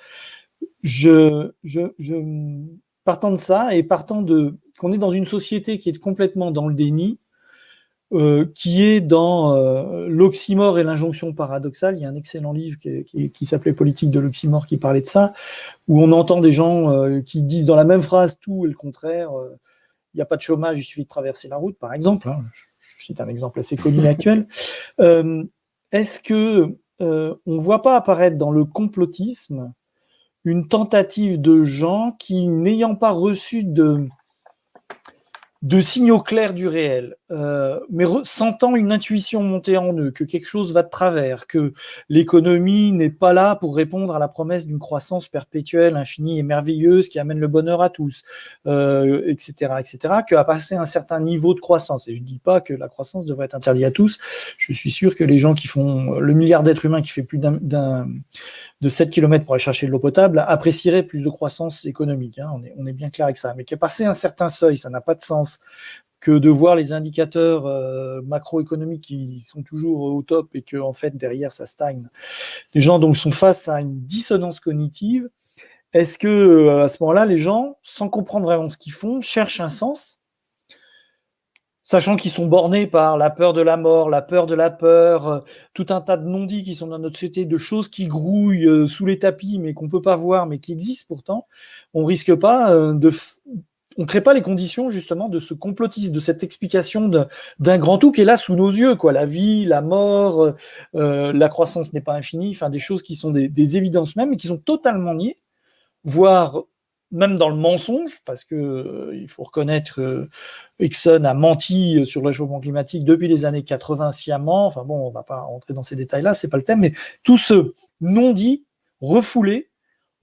Partant de ça, et partant qu'on est dans une société qui est complètement dans le déni, qui est dans l'oxymore et l'injonction paradoxale. Il y a un excellent livre qui s'appelait Politique de l'oxymore, qui parlait de ça, où on entend des gens qui disent dans la même phrase tout et le contraire. Il n'y a pas de chômage, il suffit de traverser la route, par exemple. C'est un exemple assez connu actuel. Est-ce que on ne voit pas apparaître dans le complotisme une tentative de gens qui, n'ayant pas reçu de signaux clairs du réel, mais sentant une intuition monter en eux, que quelque chose va de travers, que l'économie n'est pas là pour répondre à la promesse d'une croissance perpétuelle, infinie et merveilleuse qui amène le bonheur à tous, etc., qu'à passer un certain niveau de croissance, et je ne dis pas que la croissance devrait être interdite à tous, je suis sûr que les gens qui font, le milliard d'êtres humains qui fait plus de 7 km pour aller chercher de l'eau potable, apprécierait plus de croissance économique. On est bien clair avec ça. Mais qu'à passer un certain seuil, ça n'a pas de sens que de voir les indicateurs macroéconomiques qui sont toujours au top et que en fait, derrière, ça stagne. Les gens donc sont face à une dissonance cognitive. Est-ce que à ce moment-là, les gens, sans comprendre vraiment ce qu'ils font, cherchent un sens, sachant qu'ils sont bornés par la peur de la mort, la peur de la peur, tout un tas de non-dits qui sont dans notre société, de choses qui grouillent sous les tapis, mais qu'on ne peut pas voir, mais qui existent pourtant, on risque pas on ne crée pas les conditions justement de ce complotisme, de cette explication d'un grand tout qui est là sous nos yeux, quoi. La vie, la mort, la croissance n'est pas infinie, enfin des choses qui sont des évidences même, et qui sont totalement niées, voire même dans le mensonge, parce que il faut reconnaître que Exxon a menti sur le réchauffement climatique depuis les années 80 sciemment. Enfin bon, on ne va pas rentrer dans ces détails-là, c'est pas le thème, mais tout ce non-dit, refoulé,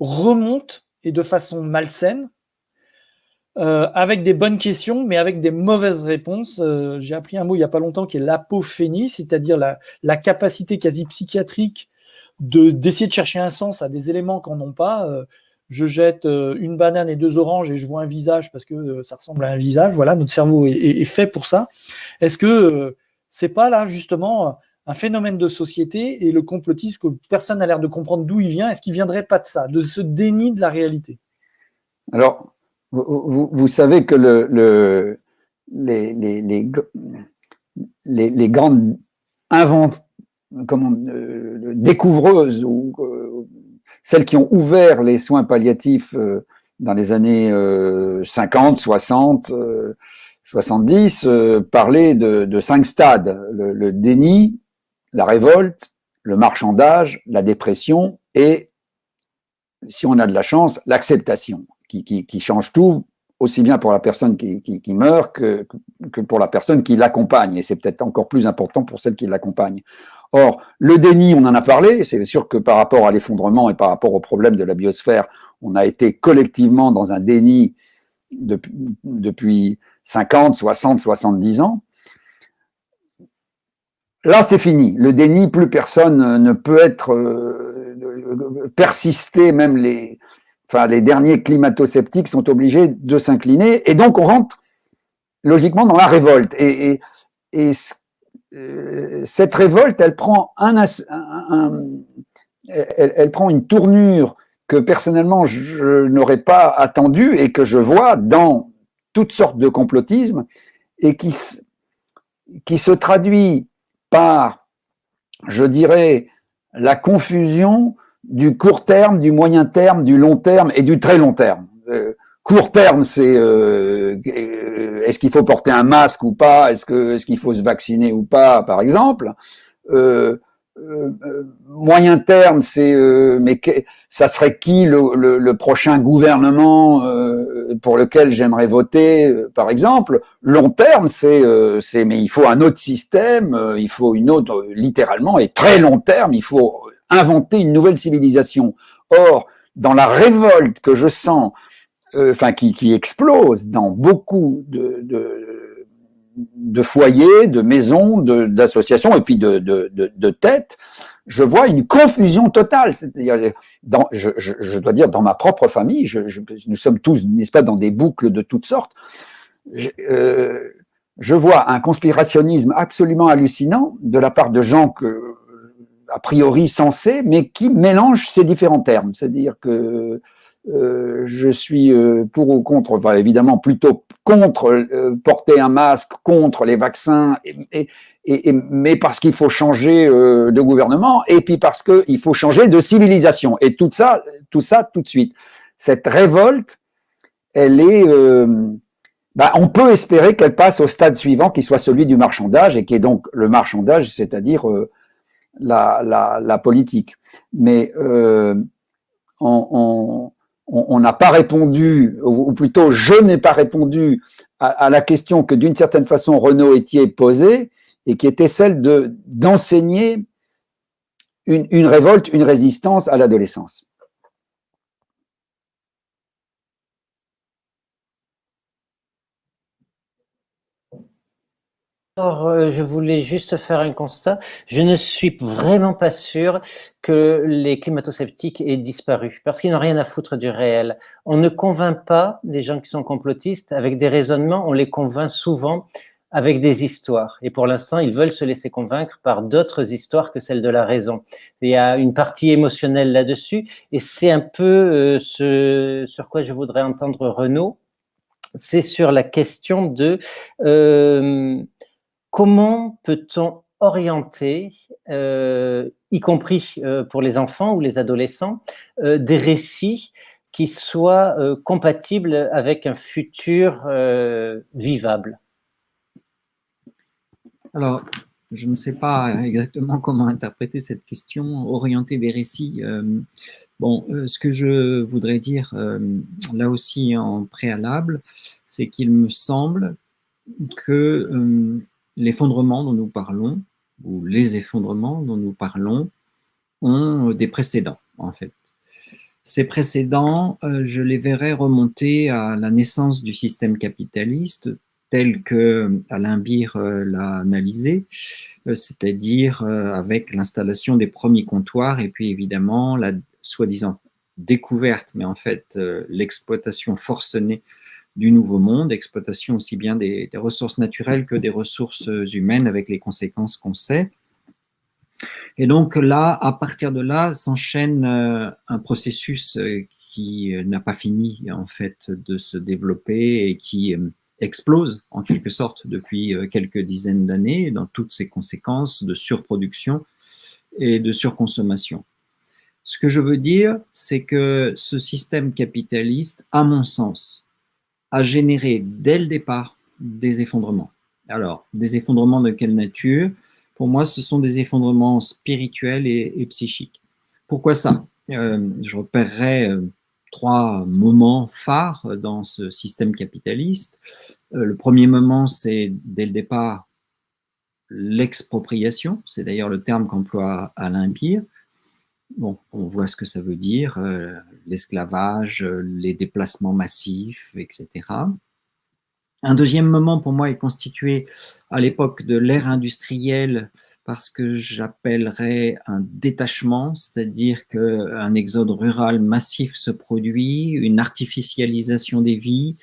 remonte, et de façon malsaine, avec des bonnes questions, mais avec des mauvaises réponses. J'ai appris un mot il n'y a pas longtemps qui est l'apophénie, c'est-à-dire la capacité quasi psychiatrique d'essayer de chercher un sens à des éléments qu'on n'ont pas. Je jette une banane et 2 oranges et je vois un visage parce que ça ressemble à un visage. Voilà, notre cerveau est fait pour ça. Est-ce que c'est pas là justement un phénomène de société, et le complotisme que personne n'a l'air de comprendre d'où il vient, est-ce qu'il viendrait pas de ça, de ce déni de la réalité? Alors, vous savez que les grandes découvreuses ou celles qui ont ouvert les soins palliatifs dans les années 50, 60, 70 parlaient de 5 stades: le déni, la révolte, le marchandage, la dépression et, si on a de la chance, l'acceptation, qui change tout, aussi bien pour la personne qui meurt que pour la personne qui l'accompagne. Et c'est peut-être encore plus important pour celle qui l'accompagne. Or, le déni, on en a parlé, c'est sûr que par rapport à l'effondrement et par rapport au problème de la biosphère, on a été collectivement dans un déni depuis 50, 60, 70 ans. Là, c'est fini. Le déni, plus personne ne peut être persister, même les derniers climato-sceptiques sont obligés de s'incliner, et donc on rentre logiquement dans la révolte. Et cette révolte, elle prend elle prend une tournure que personnellement je n'aurais pas attendue et que je vois dans toutes sortes de complotismes, et qui se traduit par, je dirais, la confusion du court terme, du moyen terme, du long terme et du très long terme. Court terme, c'est est-ce qu'il faut porter un masque ou pas, est-ce qu'il faut se vacciner ou pas, par exemple. Moyen terme, c'est mais ça serait qui le prochain gouvernement pour lequel j'aimerais voter, par exemple. Long terme, c'est mais il faut un autre système, il faut une autre, littéralement, et très long terme, il faut inventer une nouvelle civilisation. Or, dans la révolte que je sens, qui explose dans beaucoup de foyers, de maisons, d'associations et puis de têtes, je vois une confusion totale. C'est-à-dire, je dois dire, dans ma propre famille, nous sommes tous, n'est-ce pas, dans des boucles de toutes sortes. Je vois un conspirationnisme absolument hallucinant de la part de gens a priori sensés, mais qui mélangent ces différents termes. C'est-à-dire que je suis pour ou contre, enfin évidemment plutôt contre porter un masque, contre les vaccins, mais parce qu'il faut changer de gouvernement, et puis parce qu'il faut changer de civilisation, et tout ça tout de suite. Cette révolte, elle est, on peut espérer qu'elle passe au stade suivant, qui soit celui du marchandage, et qui est donc le marchandage, c'est-à-dire la politique. Mais on n'a pas répondu, ou plutôt je n'ai pas répondu à la question que d'une certaine façon Renaud Etier posait, et qui était celle d'enseigner une révolte, une résistance à l'adolescence. Alors, je voulais juste faire un constat. Je ne suis vraiment pas sûr que les climato-sceptiques aient disparu, parce qu'ils n'ont rien à foutre du réel. On ne convainc pas des gens qui sont complotistes avec des raisonnements, on les convainc souvent avec des histoires. Et pour l'instant, ils veulent se laisser convaincre par d'autres histoires que celles de la raison. Il y a une partie émotionnelle là-dessus, et c'est un peu ce sur quoi je voudrais entendre Renaud. C'est sur la question de comment peut-on orienter, y compris pour les enfants ou les adolescents, des récits qui soient compatibles avec un futur vivable? Alors, je ne sais pas exactement comment interpréter cette question, orienter des récits. Ce que je voudrais dire là aussi en préalable, c'est qu'il me semble que l'effondrement dont nous parlons, ou les effondrements dont nous parlons, ont des précédents, en fait. Ces précédents, je les verrais remonter à la naissance du système capitaliste, tel que Alain Bir l'a analysé, c'est-à-dire avec l'installation des premiers comptoirs et puis évidemment la soi-disant découverte, mais en fait l'exploitation forcenée du nouveau monde, exploitation aussi bien des ressources naturelles que des ressources humaines avec les conséquences qu'on sait. Et donc là, à partir de là, s'enchaîne un processus qui n'a pas fini en fait de se développer et qui explose en quelque sorte depuis quelques dizaines d'années dans toutes ses conséquences de surproduction et de surconsommation. Ce que je veux dire, c'est que ce système capitaliste, à mon sens, a généré dès le départ des effondrements. Alors, des effondrements de quelle nature? Pour moi, ce sont des effondrements spirituels et psychiques. Pourquoi ça? Je repérerai trois moments phares dans ce système capitaliste. Le premier moment, c'est dès le départ l'expropriation. C'est d'ailleurs le terme qu'emploie Alain Pire. Bon, on voit ce que ça veut dire, l'esclavage, les déplacements massifs, etc. Un deuxième moment pour moi est constitué à l'époque de l'ère industrielle par ce que j'appellerais un détachement, c'est-à-dire qu'un exode rural massif se produit, une artificialisation des vies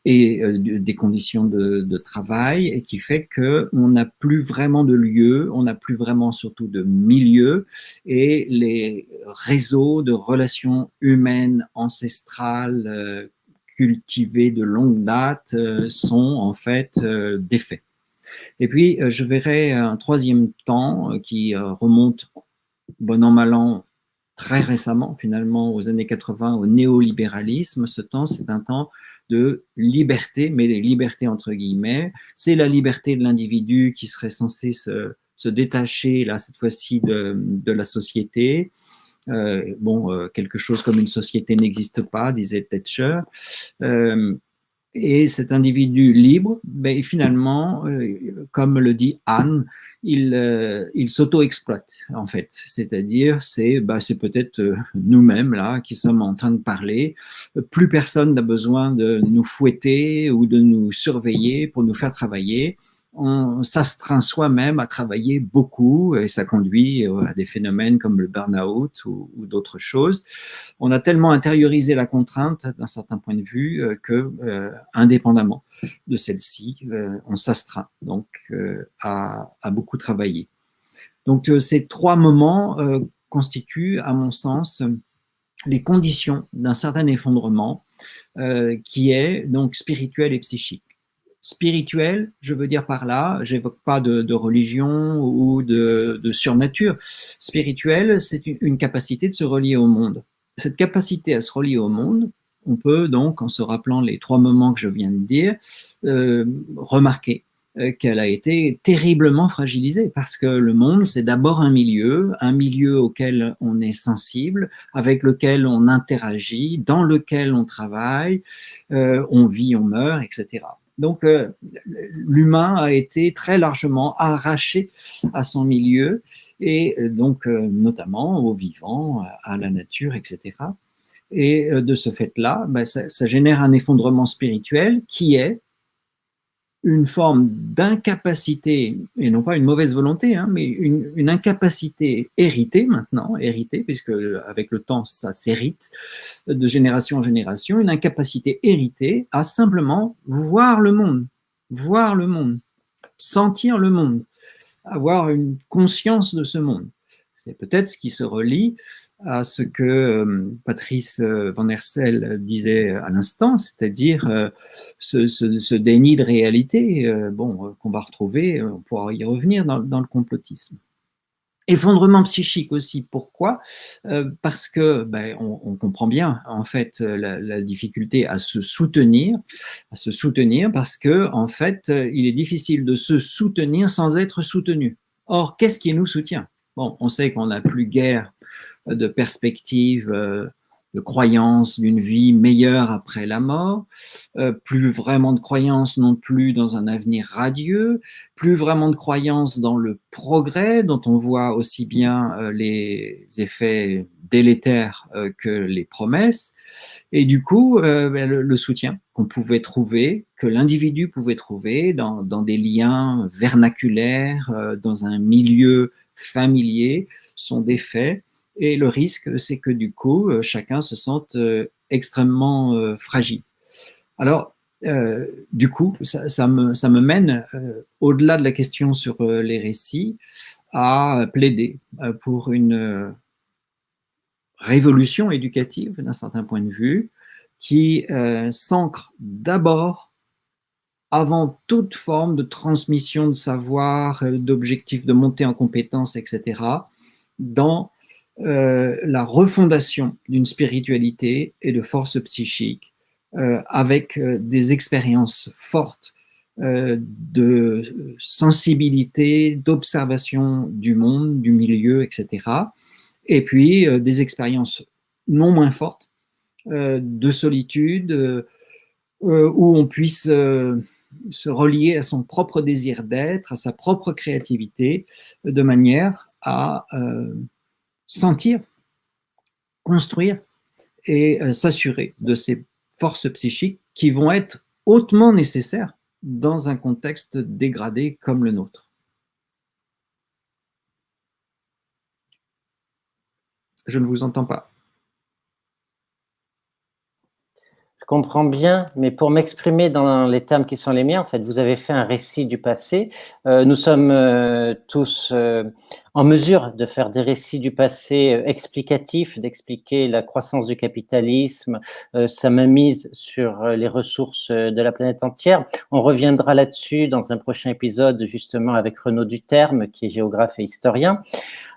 et des conditions de travail, et qui fait qu'on n'a plus vraiment de lieu, on n'a plus vraiment surtout de milieu, et les réseaux de relations humaines ancestrales cultivés de longue date sont en fait défaits. Et puis, je verrai un troisième temps qui remonte, bon an, mal an, très récemment, finalement, aux années 80, au néolibéralisme. Ce temps, c'est un temps de liberté, mais les libertés entre guillemets. C'est la liberté de l'individu qui serait censé se détacher, là, cette fois-ci, de la société. Quelque chose comme une société n'existe pas, disait Thatcher. Et cet individu libre, ben, finalement, comme le dit Anne, il s'auto-exploite, en fait. C'est-à-dire, c'est peut-être nous-mêmes, là, qui sommes en train de parler. Plus personne n'a besoin de nous fouetter ou de nous surveiller pour nous faire travailler. On s'astreint soi-même à travailler beaucoup et ça conduit à des phénomènes comme le burn-out ou d'autres choses. On a tellement intériorisé la contrainte d'un certain point de vue que, indépendamment de celle-ci, on s'astreint donc à beaucoup travailler. Donc ces trois moments constituent, à mon sens, les conditions d'un certain effondrement qui est donc spirituel et psychique. Spirituel, je veux dire par là, j'évoque pas de religion ou de surnature. Spirituel, c'est une capacité de se relier au monde. Cette capacité à se relier au monde, on peut donc, en se rappelant les trois moments que je viens de dire, remarquer qu'elle a été terriblement fragilisée parce que le monde, c'est d'abord un milieu auquel on est sensible, avec lequel on interagit, dans lequel on travaille, on vit, on meurt, etc. Donc, l'humain a été très largement arraché à son milieu et donc notamment aux vivants, à la nature, etc. Et de ce fait-là, ça génère un effondrement spirituel qui est une forme d'incapacité, et non pas une mauvaise volonté, mais une incapacité héritée maintenant, puisque avec le temps, ça s'hérite de génération en génération, une incapacité héritée à simplement voir le monde, sentir le monde, avoir une conscience de ce monde. C'est peut-être ce qui se relie à ce que Patrice Van Hersel disait à l'instant, c'est-à-dire ce déni de réalité qu'on va retrouver, on pourra y revenir dans le complotisme. Effondrement psychique aussi, pourquoi? Parce que on comprend bien en fait la difficulté à se soutenir parce que en fait il est difficile de se soutenir sans être soutenu. Or, qu'est-ce qui nous soutient? Bon, on sait qu'on n'a plus guère de perspective, de croyance d'une vie meilleure après la mort, plus vraiment de croyance non plus dans un avenir radieux, plus vraiment de croyance dans le progrès dont on voit aussi bien les effets délétères que les promesses, et du coup le soutien qu'on pouvait trouver, que l'individu pouvait trouver dans des liens vernaculaires, dans un milieu familier, sont défaits. Et le risque, c'est que du coup, chacun se sente extrêmement fragile. Alors, du coup, ça me mène, au-delà de la question sur les récits, a plaidé pour une révolution éducative d'un certain point de vue qui s'ancre d'abord, avant toute forme de transmission de savoir, d'objectifs de montée en compétences, etc., dans la refondation d'une spiritualité et de force psychique avec des expériences fortes de sensibilité, d'observation du monde, du milieu, etc. Et puis des expériences non moins fortes de solitude où on puisse se relier à son propre désir d'être, à sa propre créativité, de manière à sentir, construire et s'assurer de ces forces psychiques qui vont être hautement nécessaires dans un contexte dégradé comme le nôtre. Je ne vous entends pas. Je comprends bien, mais pour m'exprimer dans les termes qui sont les miens, en fait, vous avez fait un récit du passé. Nous sommes tous en mesure de faire des récits du passé explicatifs, d'expliquer la croissance du capitalisme, sa mainmise sur les ressources de la planète entière. On reviendra là-dessus dans un prochain épisode, justement avec Renaud Duterme, qui est géographe et historien.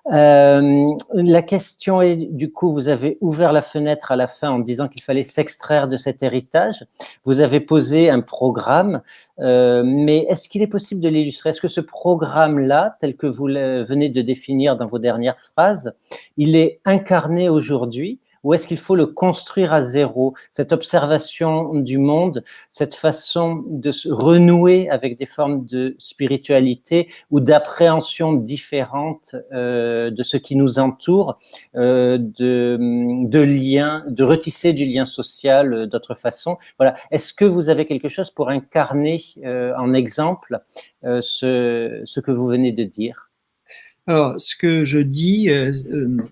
La question est, du coup, vous avez ouvert la fenêtre à la fin en disant qu'il fallait s'extraire de cet héritage. Vous avez posé un programme, mais est-ce qu'il est possible de l'illustrer? Est-ce que ce programme-là, tel que vous venez de définir dans vos dernières phrases, il est incarné aujourd'hui? Ou est-ce qu'il faut le construire à zéro, cette observation du monde, cette façon de se renouer avec des formes de spiritualité ou d'appréhension différente de ce qui nous entoure, de liens, de retisser du lien social d'autre façon. Voilà. Est-ce que vous avez quelque chose pour incarner en exemple ce que vous venez de dire? Alors, ce que je dis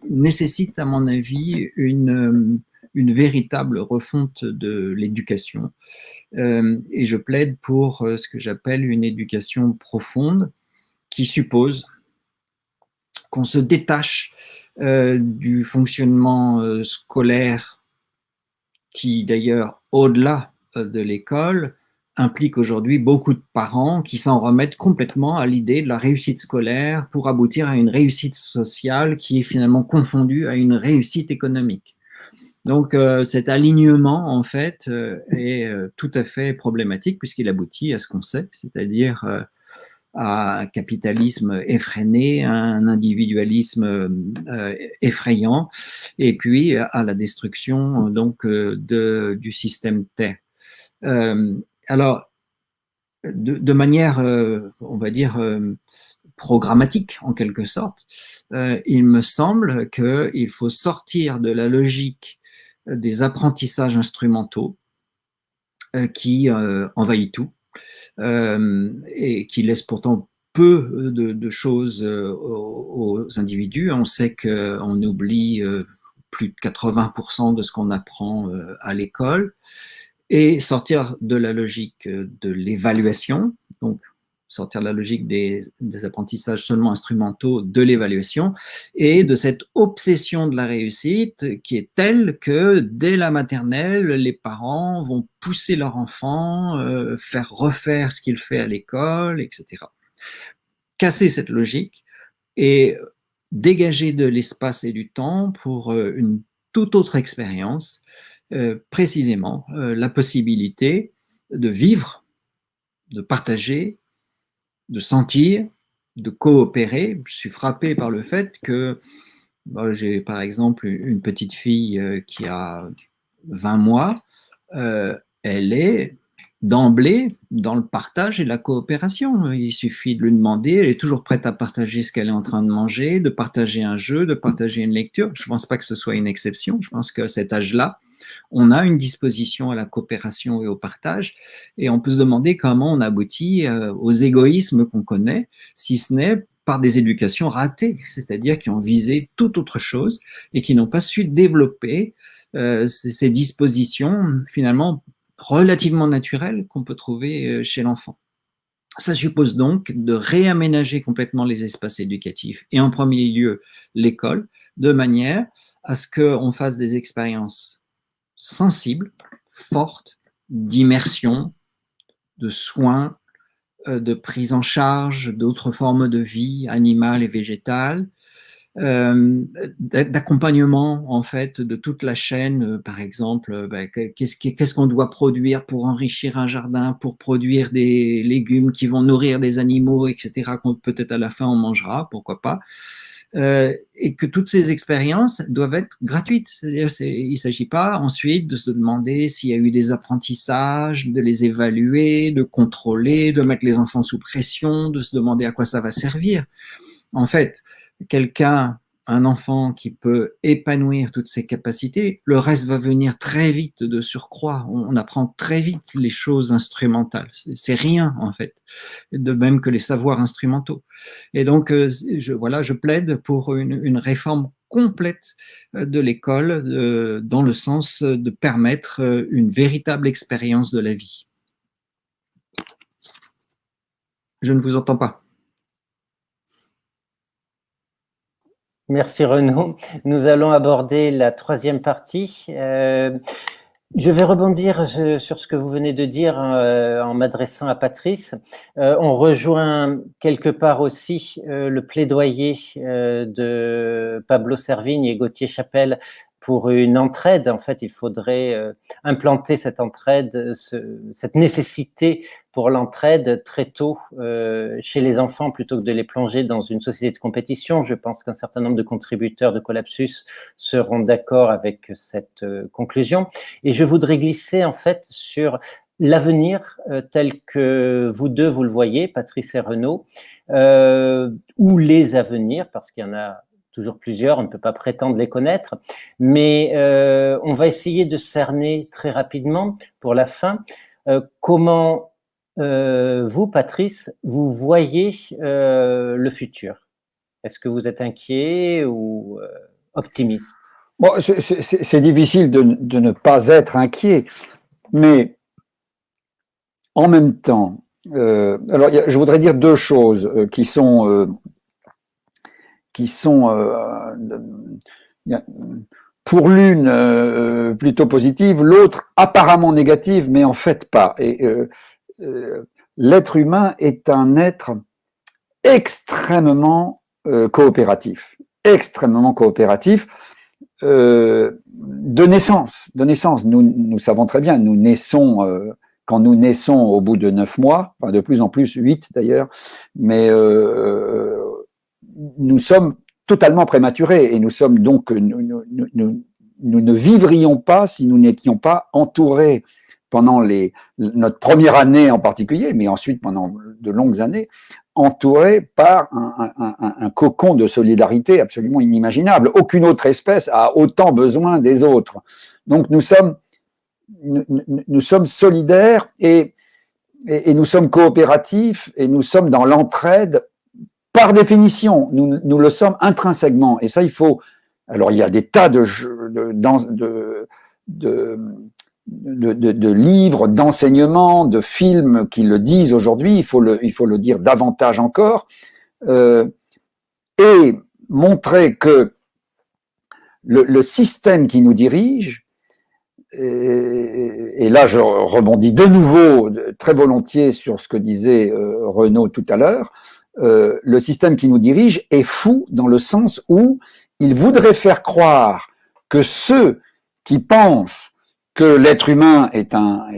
nécessite, à mon avis, une véritable refonte de l'éducation. Et je plaide pour ce que j'appelle une éducation profonde qui suppose qu'on se détache du fonctionnement scolaire qui, d'ailleurs, au-delà de l'école, implique aujourd'hui beaucoup de parents qui s'en remettent complètement à l'idée de la réussite scolaire pour aboutir à une réussite sociale qui est finalement confondue à une réussite économique. Donc cet alignement, en fait, est tout à fait problématique puisqu'il aboutit à ce qu'on sait, c'est-à-dire à un capitalisme effréné, à un individualisme effrayant, et puis à la destruction donc du système Terre. Alors, de manière, on va dire, programmatique en quelque sorte, il me semble qu'il faut sortir de la logique des apprentissages instrumentaux qui envahit tout et qui laisse pourtant peu de choses aux individus. On sait qu'on oublie plus de 80% de ce qu'on apprend à l'école, et sortir de la logique de l'évaluation, donc sortir de la logique des apprentissages seulement instrumentaux, de l'évaluation, et de cette obsession de la réussite qui est telle que dès la maternelle, les parents vont pousser leur enfant, faire refaire ce qu'il fait à l'école, etc. Casser cette logique et dégager de l'espace et du temps pour une toute autre expérience, précisément la possibilité de vivre, de partager, de sentir, de coopérer. Je suis frappé par le fait que j'ai par exemple une petite fille qui a 20 mois, elle est d'emblée dans le partage et la coopération. Il suffit de lui demander, elle est toujours prête à partager ce qu'elle est en train de manger, de partager un jeu, de partager une lecture. Je ne pense pas que ce soit une exception. Je pense qu'à cet âge-là, on a une disposition à la coopération et au partage, et on peut se demander comment on aboutit aux égoïsmes qu'on connaît, si ce n'est par des éducations ratées, c'est-à-dire qui ont visé tout autre chose et qui n'ont pas su développer ces dispositions finalement relativement naturelles qu'on peut trouver chez l'enfant. Ça suppose donc de réaménager complètement les espaces éducatifs et en premier lieu l'école, de manière à ce qu'on fasse des expériences sensibles, fortes, d'immersion, de soins, de prise en charge d'autres formes de vie animale et végétale, d'accompagnement en fait de toute la chaîne, par exemple, qu'est-ce qu'on doit produire pour enrichir un jardin, pour produire des légumes qui vont nourrir des animaux, etc., qu'on peut-être à la fin on mangera, pourquoi pas. Et que toutes ces expériences doivent être gratuites. C'est-à-dire, il ne s'agit pas ensuite de se demander s'il y a eu des apprentissages, de les évaluer, de contrôler, de mettre les enfants sous pression, de se demander à quoi ça va servir. En fait, un enfant qui peut épanouir toutes ses capacités, le reste va venir très vite de surcroît. On apprend très vite les choses instrumentales. C'est rien, en fait. De même que les savoirs instrumentaux. Et donc, je plaide pour une réforme complète de l'école dans le sens de permettre une véritable expérience de la vie. Je ne vous entends pas. Merci Renaud. Nous allons aborder la troisième partie. Je vais rebondir sur ce que vous venez de dire en m'adressant à Patrice. On rejoint quelque part aussi le plaidoyer de Pablo Servigne et Gauthier Chapelle pour une entraide. En fait, il faudrait implanter cette entraide, cette nécessité pour l'entraide très tôt chez les enfants plutôt que de les plonger dans une société de compétition. Je pense qu'un certain nombre de contributeurs de Collapsus seront d'accord avec cette conclusion. Et je voudrais glisser en fait sur l'avenir tel que vous deux, vous le voyez, Patrice et Renaud, ou les avenirs, parce qu'il y en a toujours plusieurs, on ne peut pas prétendre les connaître, mais on va essayer de cerner très rapidement, pour la fin, comment vous, Patrice, vous voyez le futur. Est-ce que vous êtes inquiet ou optimiste? Bon, c'est difficile de ne pas être inquiet, mais en même temps, alors je voudrais dire deux choses qui sont pour l'une plutôt positive, l'autre apparemment négative, mais en fait pas. Et l'être humain est un être extrêmement coopératif, de naissance. Nous savons très bien, nous naissons quand nous naissons au bout de 9 mois, enfin de plus en plus 8 d'ailleurs, mais nous sommes totalement prématurés et nous sommes donc nous ne vivrions pas si nous n'étions pas entourés pendant notre première année en particulier, mais ensuite pendant de longues années, entourés par un cocon de solidarité absolument inimaginable. Aucune autre espèce a autant besoin des autres. Donc nous sommes solidaires et nous sommes coopératifs et nous sommes dans l'entraide par définition. Nous le sommes intrinsèquement. Et ça, il faut. Alors, il y a des tas de livres, d'enseignements, de films qui le disent aujourd'hui. Il faut le dire davantage encore et montrer que le système qui nous dirige. Et là, je rebondis de nouveau très volontiers sur ce que disait Renaud tout à l'heure. Le système qui nous dirige est fou dans le sens où il voudrait faire croire que ceux qui pensent que l'être humain est un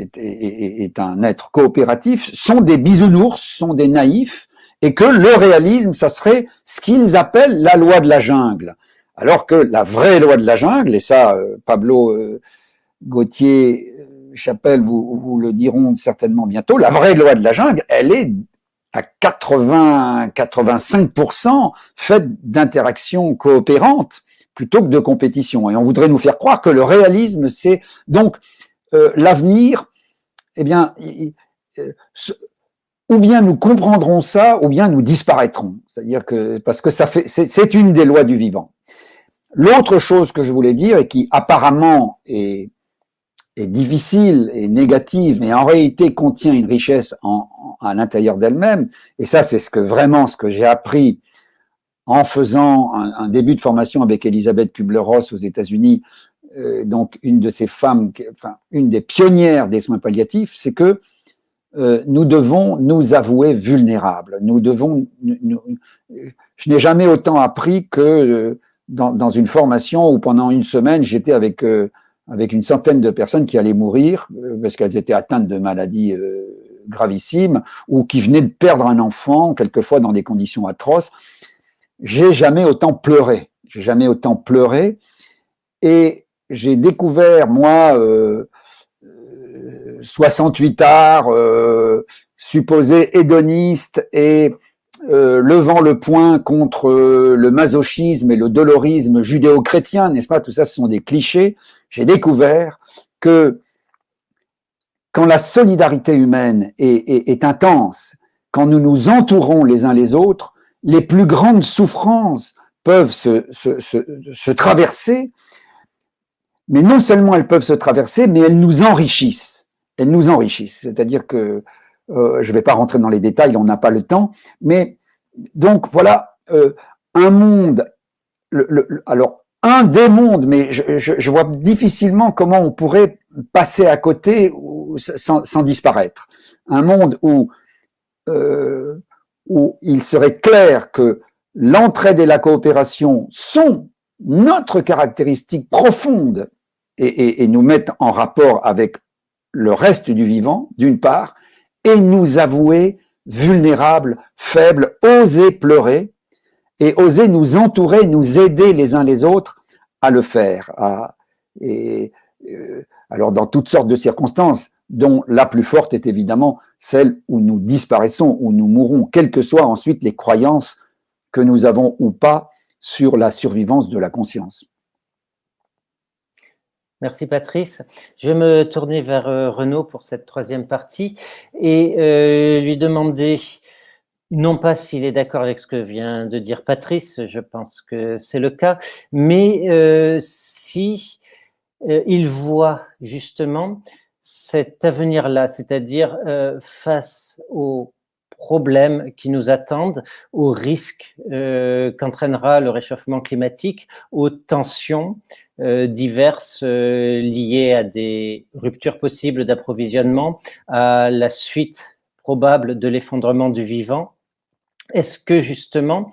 être coopératif sont des bisounours, sont des naïfs, et que le réalisme, ça serait ce qu'ils appellent la loi de la jungle. Alors que la vraie loi de la jungle, et ça, Pablo, Gauthier, Chapelle vous le diront certainement bientôt, la vraie loi de la jungle, elle est à 85% faite d'interactions coopérantes plutôt que de compétition. Et on voudrait nous faire croire que le réalisme, c'est donc l'avenir, eh bien, ou bien nous comprendrons ça, ou bien nous disparaîtrons. C'est-à-dire que, parce que c'est une des lois du vivant. L'autre chose que je voulais dire, et qui apparemment est est difficile et négative, mais en réalité contient une richesse à l'intérieur d'elle-même. Et ça, c'est ce que j'ai appris en faisant un début de formation avec Elisabeth Kubler-Ross aux États-Unis, donc une de ces femmes, enfin une des pionnières des soins palliatifs, c'est que nous devons nous avouer vulnérables. Je n'ai jamais autant appris que dans une formation où pendant une semaine, j'étais avec une centaine de personnes qui allaient mourir parce qu'elles étaient atteintes de maladies gravissimes ou qui venaient de perdre un enfant, quelquefois dans des conditions atroces. J'ai jamais autant pleuré. J'ai jamais autant pleuré. Et j'ai découvert, moi, 68 arts, supposé hédoniste et levant le poing contre le masochisme et le dolorisme judéo-chrétien, n'est-ce pas? Tout ça, ce sont des clichés. J'ai découvert que quand la solidarité humaine est intense, quand nous nous entourons les uns les autres, les plus grandes souffrances peuvent se traverser, mais non seulement elles peuvent se traverser, mais elles nous enrichissent. Elles nous enrichissent. C'est-à-dire que, je ne vais pas rentrer dans les détails, on n'a pas le temps, mais donc voilà, un monde, alors un des mondes, mais je vois difficilement comment on pourrait passer à côté sans disparaître. Un monde où il serait clair que l'entraide et la coopération sont notre caractéristique profonde et nous mettent en rapport avec le reste du vivant, d'une part, et nous avouer vulnérables, faibles, oser pleurer et oser nous entourer, nous aider les uns les autres à le faire. Alors dans toutes sortes de circonstances, dont la plus forte est évidemment celle où nous disparaissons, où nous mourrons, quelles que soient ensuite les croyances que nous avons ou pas sur la survivance de la conscience. Merci Patrice. Je vais me tourner vers Renaud pour cette troisième partie et lui demander, non pas s'il est d'accord avec ce que vient de dire Patrice, je pense que c'est le cas, mais si il voit justement cet avenir-là, c'est-à-dire face aux problèmes qui nous attendent, aux risques qu'entraînera le réchauffement climatique, aux tensions diverses liées à des ruptures possibles d'approvisionnement, à la suite probable de l'effondrement du vivant. Est-ce que justement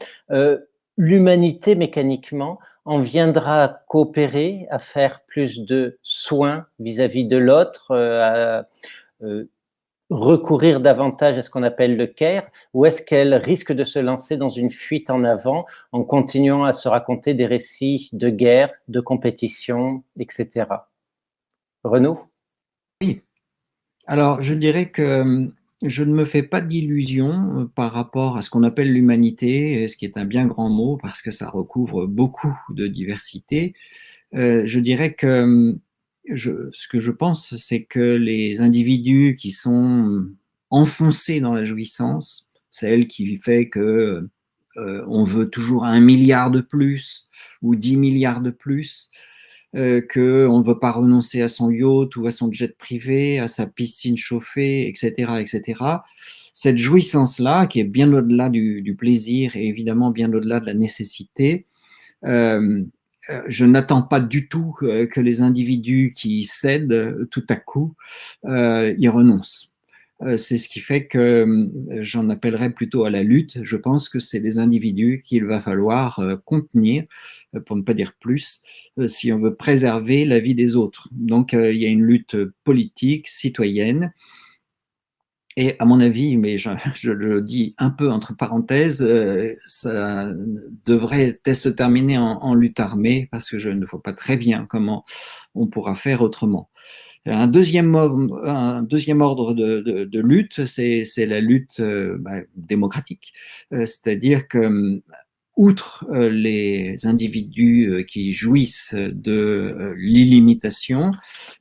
l'humanité mécaniquement en viendra à coopérer, à faire plus de soins vis-à-vis de l'autre, à recourir davantage à ce qu'on appelle le care, ou est-ce qu'elle risque de se lancer dans une fuite en avant en continuant à se raconter des récits de guerre, de compétition, etc. Renaud ? Oui. Alors, je dirais que je ne me fais pas d'illusions par rapport à ce qu'on appelle l'humanité, ce qui est un bien grand mot parce que ça recouvre beaucoup de diversité. Je dirais que ce que je pense, c'est que les individus qui sont enfoncés dans la jouissance, celle qui fait que on veut toujours 1 milliard de plus ou 10 milliards de plus, qu'on ne veut pas renoncer à son yacht ou à son jet privé, à sa piscine chauffée, etc., etc. Cette jouissance-là, qui est bien au-delà du plaisir et évidemment bien au-delà de la nécessité, je n'attends pas du tout que les individus qui cèdent tout à coup y renoncent. C'est ce qui fait que j'en appellerais plutôt à la lutte. Je pense que c'est des individus qu'il va falloir contenir, pour ne pas dire plus, si on veut préserver la vie des autres. Donc il y a une lutte politique, citoyenne, et à mon avis, mais je le dis un peu entre parenthèses, ça devrait se terminer en lutte armée, parce que je ne vois pas très bien comment on pourra faire autrement. Un deuxième ordre de lutte, c'est la lutte démocratique. C'est-à-dire que outre les individus qui jouissent de l'illimitation,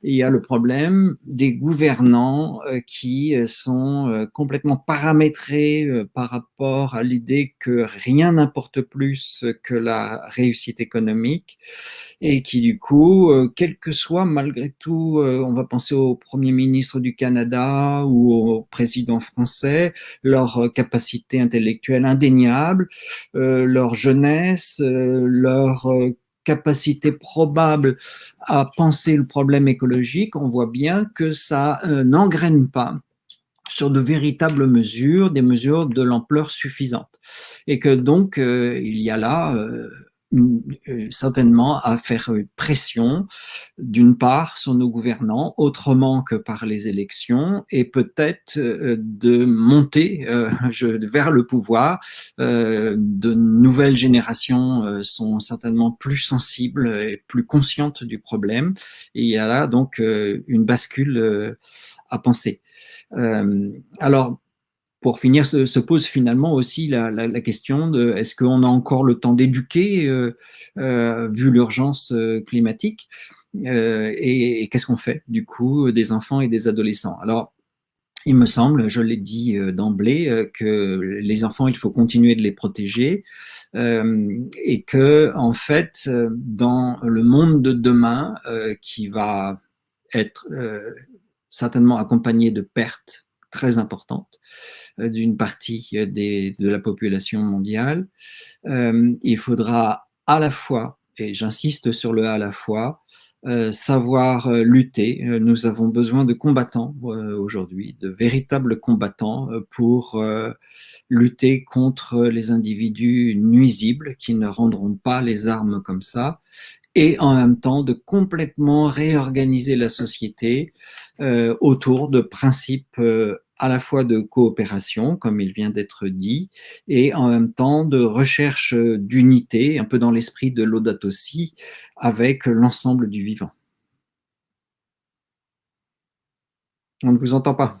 il y a le problème des gouvernants qui sont complètement paramétrés par rapport à l'idée que rien n'importe plus que la réussite économique et qui du coup, quel que soit malgré tout, on va penser au Premier ministre du Canada ou au président français, leur capacité intellectuelle indéniable, leur jeunesse, leur capacité probable à penser le problème écologique, on voit bien que ça n'engraine pas sur de véritables mesures, des mesures de l'ampleur suffisante. Et que donc, il y a là certainement à faire pression, d'une part, sur nos gouvernants, autrement que par les élections, et peut-être de monter vers le pouvoir. De nouvelles générations sont certainement plus sensibles et plus conscientes du problème. Et il y a là donc une bascule à penser. Alors, pour finir, se pose finalement aussi la question de est-ce qu'on a encore le temps d'éduquer vu l'urgence climatique et qu'est-ce qu'on fait du coup des enfants et des adolescents. Alors, il me semble, je l'ai dit d'emblée, que les enfants, il faut continuer de les protéger et que en fait, dans le monde de demain qui va être certainement accompagné de pertes très importantes d'une partie de la population mondiale. Il faudra à la fois, et j'insiste sur le à la fois, savoir lutter. Nous avons besoin de combattants aujourd'hui, de véritables combattants pour lutter contre les individus nuisibles qui ne rendront pas les armes comme ça, et en même temps de complètement réorganiser la société autour de principes à la fois de coopération, comme il vient d'être dit, et en même temps de recherche d'unité, un peu dans l'esprit de Laudato Si, avec l'ensemble du vivant. On ne vous entend pas.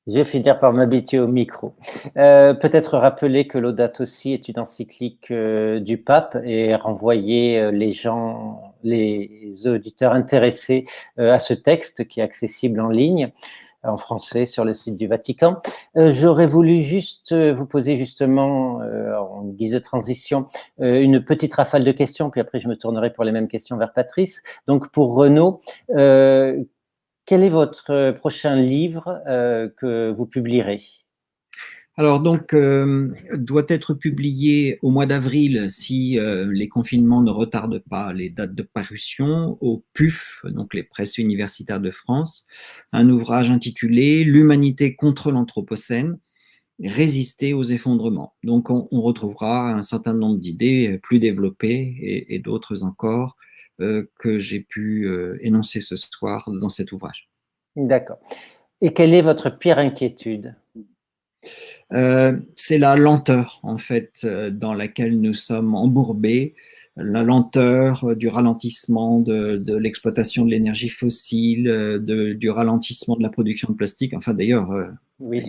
Je vais finir par m'habituer au micro. Peut-être rappeler que Laudato Si est une encyclique du pape et renvoyer les gens, les auditeurs intéressés à ce texte qui est accessible en ligne, en français sur le site du Vatican. J'aurais voulu juste vous poser justement, en guise de transition, une petite rafale de questions, puis après je me tournerai pour les mêmes questions vers Patrice. Donc pour Renaud, quel est votre prochain livre que vous publierez? Alors donc, doit être publié au mois d'avril si les confinements ne retardent pas les dates de parution au PUF, donc les presses universitaires de France, un ouvrage intitulé L'humanité contre l'anthropocène, résister aux effondrements. Donc on retrouvera un certain nombre d'idées plus développées et d'autres encore que j'ai pu énoncer ce soir dans cet ouvrage. D'accord. Et quelle est votre pire inquiétude? C'est la lenteur, en fait, dans laquelle nous sommes embourbés, la lenteur du ralentissement de l'exploitation de l'énergie fossile, du ralentissement de la production de plastique. Enfin, d'ailleurs, oui,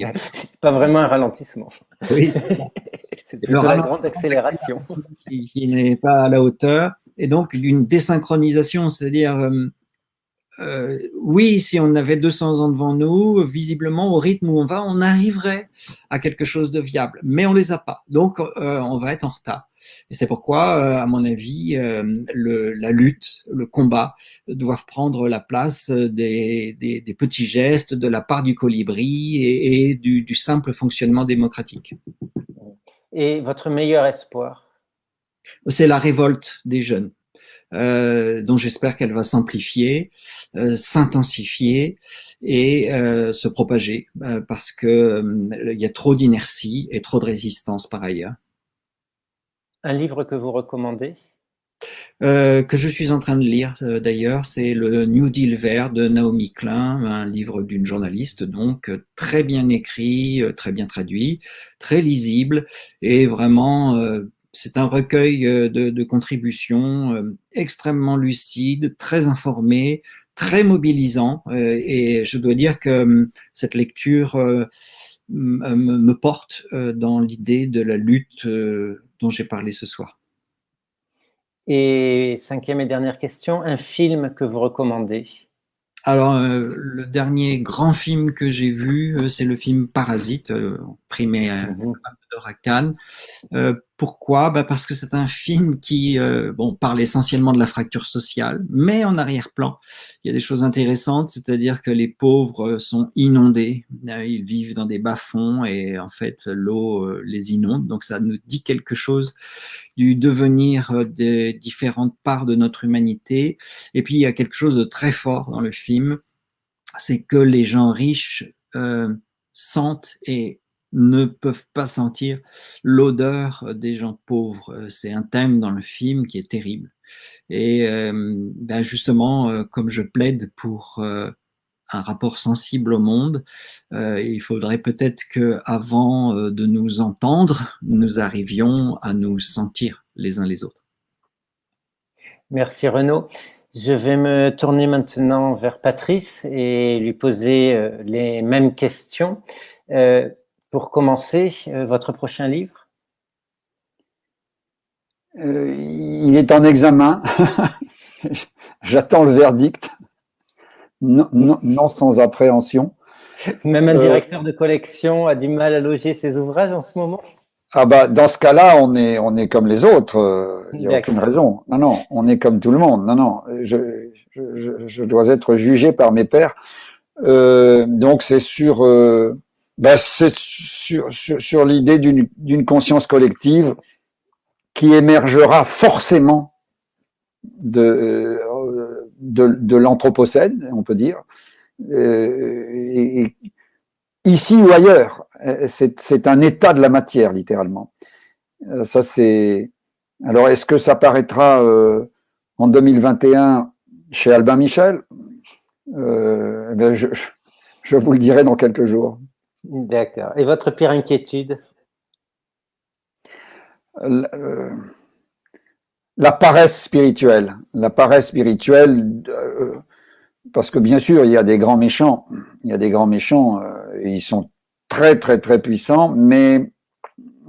pas vraiment un ralentissement. Oui, c'est plutôt la grande accélération. Qui n'est pas à la hauteur, et donc d'une désynchronisation, c'est-à-dire oui, si on avait 200 ans devant nous, visiblement, au rythme où on va, on arriverait à quelque chose de viable, mais on les a pas. Donc, on va être en retard. Et c'est pourquoi, à mon avis, la lutte, le combat doivent prendre la place des petits gestes de la part du colibri et du simple fonctionnement démocratique. Et votre meilleur espoir? C'est la révolte des jeunes. Dont j'espère qu'elle va s'amplifier, s'intensifier et se propager parce que il y a trop d'inertie et trop de résistance par ailleurs. Un livre que vous recommandez? Que je suis en train de lire d'ailleurs, c'est le New Deal vert de Naomi Klein, un livre d'une journaliste, donc très bien écrit, très bien traduit, très lisible et vraiment c'est un recueil de contributions extrêmement lucide, très informé, très mobilisant. Et je dois dire que cette lecture me porte dans l'idée de la lutte dont j'ai parlé ce soir. Et cinquième et dernière question, un film que vous recommandez? Alors, le dernier grand film que j'ai vu, c'est le film Parasite, primé d'or à Cannes. Pourquoi? Parce que c'est un film qui parle essentiellement de la fracture sociale, mais en arrière-plan, il y a des choses intéressantes, c'est-à-dire que les pauvres sont inondés, ils vivent dans des bas-fonds et en fait l'eau les inonde, donc ça nous dit quelque chose du devenir des différentes parts de notre humanité. Et puis il y a quelque chose de très fort dans le film, c'est que les gens riches sentent et ne peuvent pas sentir l'odeur des gens pauvres. C'est un thème dans le film qui est terrible. Et justement, comme je plaide pour un rapport sensible au monde, il faudrait peut-être qu'avant de nous entendre, nous arrivions à nous sentir les uns les autres. Merci Renaud. Je vais me tourner maintenant vers Patrice et lui poser les mêmes questions. Pour commencer, votre prochain livre? Il est en examen. J'attends le verdict. Non sans appréhension. Même un directeur de collection a du mal à loger ses ouvrages en ce moment? Ah dans ce cas-là, on est comme les autres. Il n'y a aucune raison. Non, on est comme tout le monde. Non, je dois être jugé par mes pairs. Donc c'est sur l'idée d'une conscience collective qui émergera forcément de l'anthropocène, on peut dire, et ici ou ailleurs. C'est un état de la matière, littéralement. Ça, c'est. Alors, est-ce que ça paraîtra en 2021 chez Albin Michel? Je vous le dirai dans quelques jours. D'accord. Et votre pire inquiétude? La paresse spirituelle. La paresse spirituelle, parce que bien sûr, il y a des grands méchants. Il y a des grands méchants, et ils sont très, très, très puissants, mais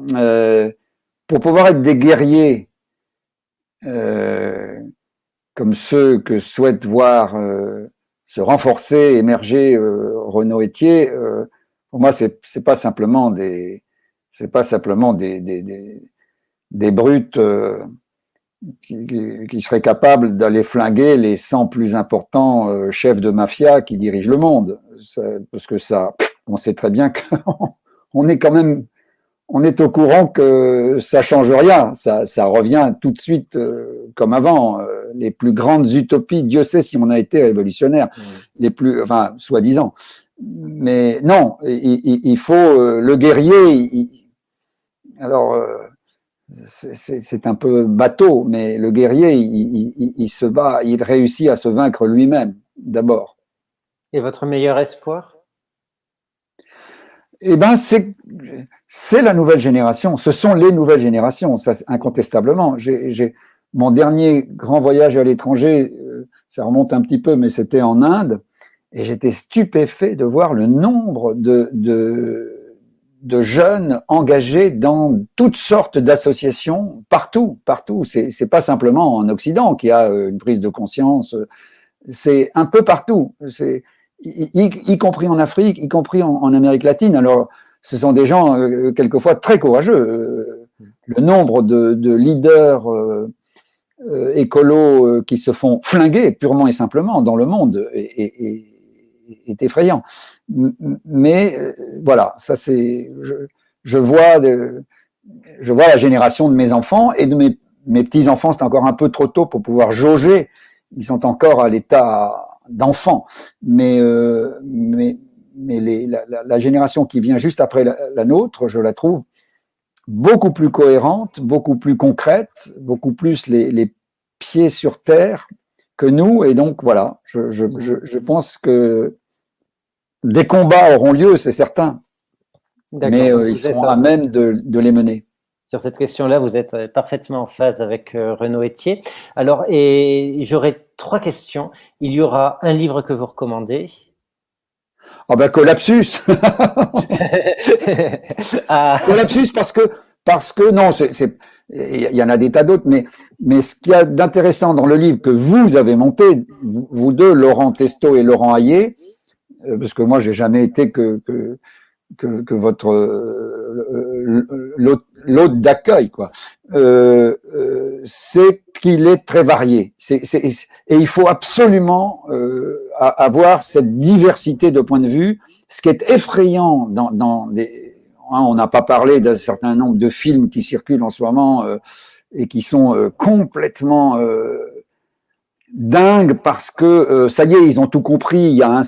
pour pouvoir être des guerriers, comme ceux que souhaite voir se renforcer, émerger Renaud Etier, pour moi, c'est pas simplement des brutes qui seraient capables d'aller flinguer les 100 plus importants chefs de mafia qui dirigent le monde. Parce que ça, on sait très bien qu'on est quand même, on est au courant que ça change rien. Ça revient tout de suite comme avant. Les plus grandes utopies, Dieu sait si on a été révolutionnaire, les plus, enfin, soi-disant. Mais non, il faut le guerrier. Alors, c'est un peu bateau, mais le guerrier, il se bat, il réussit à se vaincre lui-même, d'abord. Et votre meilleur espoir? Eh ben, c'est la nouvelle génération. Ce sont les nouvelles générations, ça, incontestablement. Mon dernier grand voyage à l'étranger, ça remonte un petit peu, mais c'était en Inde, et j'étais stupéfait de voir le nombre de jeunes engagés dans toutes sortes d'associations, partout. C'est pas simplement en Occident qu'il y a une prise de conscience, c'est un peu partout. Y compris en Afrique, y compris en Amérique latine. Alors, ce sont des gens quelquefois très courageux. Le nombre de leaders écolos qui se font flinguer purement et simplement dans le monde est effrayant. Mais voilà, ça c'est. Je vois la génération de mes enfants et de mes petits enfants. C'est encore un peu trop tôt pour pouvoir jauger. Ils sont encore à l'état d'enfants, mais la génération qui vient juste après la nôtre, je la trouve beaucoup plus cohérente, beaucoup plus concrète, beaucoup plus les pieds sur terre que nous. Et donc voilà, je pense que des combats auront lieu, c'est certain, mais ils seront à même de les mener. Sur cette question-là, vous êtes parfaitement en phase avec Renaud Etier. Alors, et j'aurais 3 questions. Il y aura un livre que vous recommandez? Ah ben, collapsus. Ah, Collapsus parce que non, il y en a des tas d'autres, mais ce qu'il y a d'intéressant dans le livre que vous avez monté, vous deux, Laurent Testo et Laurent Hayet, parce que moi j'ai jamais été que votre l'hôte d'accueil, quoi. C'est qu'il est très varié. Et il faut absolument avoir cette diversité de points de vue. Ce qui est effrayant dans des, on n'a pas parlé d'un certain nombre de films qui circulent en ce moment et qui sont complètement dingues parce que ça y est, ils ont tout compris. Il y a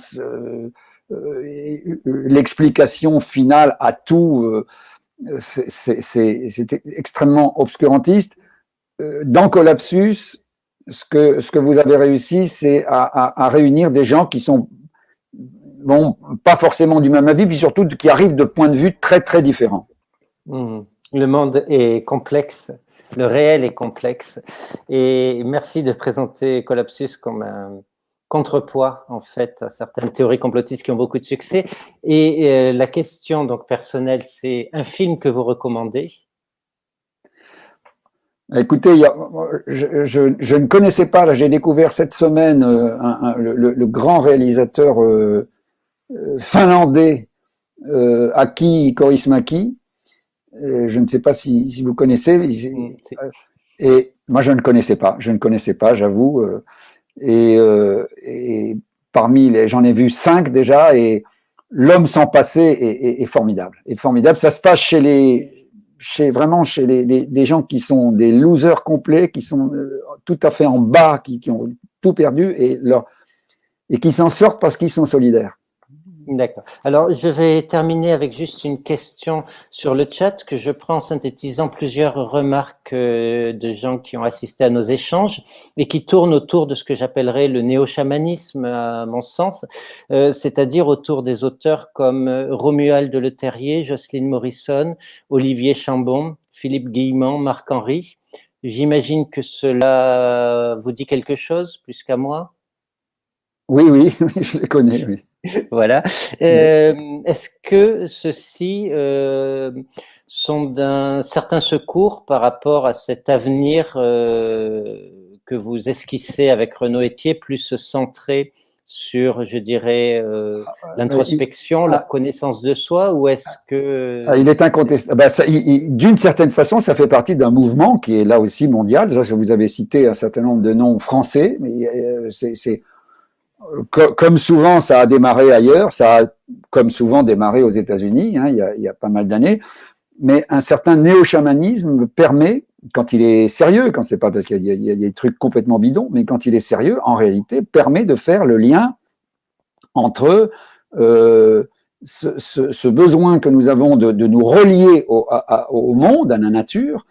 l'explication finale à tout. C'est extrêmement obscurantiste. Dans Collapsus, ce que vous avez réussi, c'est à réunir des gens qui sont bon, pas forcément du même avis, puis surtout qui arrivent de points de vue très très différents. Le monde est complexe, le réel est complexe. Et merci de présenter Collapsus comme un contrepoids, en fait, à certaines théories complotistes qui ont beaucoup de succès. Et la question donc personnelle, c'est un film que vous recommandez? Écoutez, je ne connaissais pas, là j'ai découvert cette semaine le grand réalisateur finlandais Aki Kaurismäki. Je ne sais pas si vous connaissez. Et moi je ne connaissais pas, j'avoue. Et parmi les, j'en ai vu 5 déjà, et L'homme sans passé est formidable. Est formidable. Ça se passe vraiment chez des gens qui sont des losers complets, qui sont tout à fait en bas, qui ont tout perdu et qui s'en sortent parce qu'ils sont solidaires. D'accord. Alors, je vais terminer avec juste une question sur le chat que je prends en synthétisant plusieurs remarques de gens qui ont assisté à nos échanges et qui tournent autour de ce que j'appellerais le néo-chamanisme, à mon sens, c'est-à-dire autour des auteurs comme Romuald Le Terrier, Jocelyne Morrison, Olivier Chambon, Philippe Guillemont, Marc-Henri. J'imagine que cela vous dit quelque chose, plus qu'à moi? Oui, je les connais, oui. Voilà. Est-ce que ceux-ci sont d'un certain secours par rapport à cet avenir que vous esquissez avec Renaud Etier, plus centré sur, je dirais, l'introspection, la connaissance de soi, ou est-ce que… Il est incontestable. D'une certaine façon, ça fait partie d'un mouvement qui est là aussi mondial. Ça, vous avez cité un certain nombre de noms français, mais comme souvent, ça a démarré ailleurs, ça a comme souvent démarré aux États-Unis, hein, il y a pas mal d'années. Mais un certain néo-chamanisme permet, quand il est sérieux, quand c'est pas parce qu'il y a des trucs complètement bidons, mais quand il est sérieux, en réalité, permet de faire le lien entre ce besoin que nous avons de nous relier au monde, à la nature,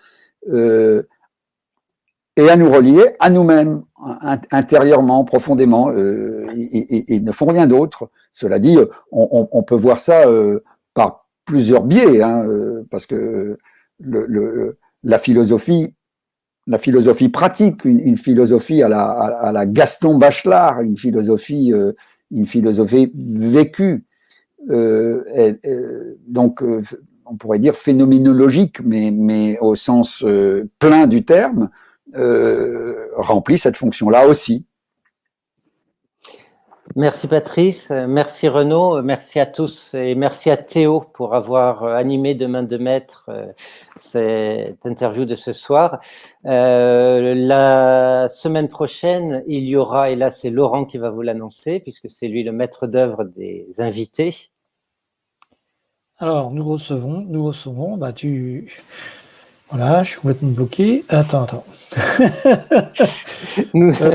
et à nous relier à nous-mêmes, intérieurement, profondément. Ils ne font rien d'autre. Cela dit, on peut voir ça par plusieurs biais, hein, parce que la philosophie pratique, une philosophie à la Gaston Bachelard, une philosophie vécue, donc on pourrait dire phénoménologique, mais au sens plein du terme, remplit cette fonction-là aussi. Merci Patrice, merci Renaud, merci à tous et merci à Théo pour avoir animé de main de maître cette interview de ce soir. La semaine prochaine, il y aura, et là c'est Laurent qui va vous l'annoncer puisque c'est lui le maître d'œuvre des invités. Alors, nous recevons, voilà, je suis complètement bloqué. Attends. Nous sommes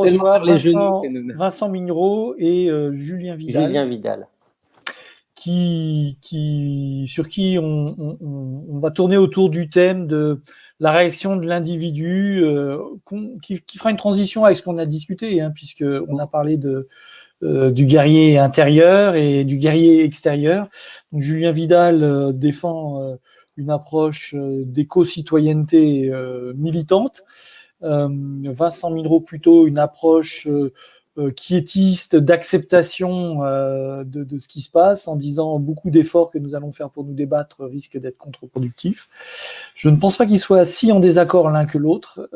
tellement sur les genoux. Vincent Mignereau et Julien Vidal. Sur qui on va tourner autour du thème de la réaction de l'individu, qui fera une transition avec ce qu'on a discuté, hein, puisqu'on a parlé du guerrier intérieur et du guerrier extérieur. Donc, Julien Vidal défend une approche d'éco-citoyenneté militante. Vincent Mignereau plutôt une approche quiétiste, d'acceptation de ce qui se passe, en disant beaucoup d'efforts que nous allons faire pour nous débattre risquent d'être contre-productifs. Je ne pense pas qu'ils soient si en désaccord l'un que l'autre,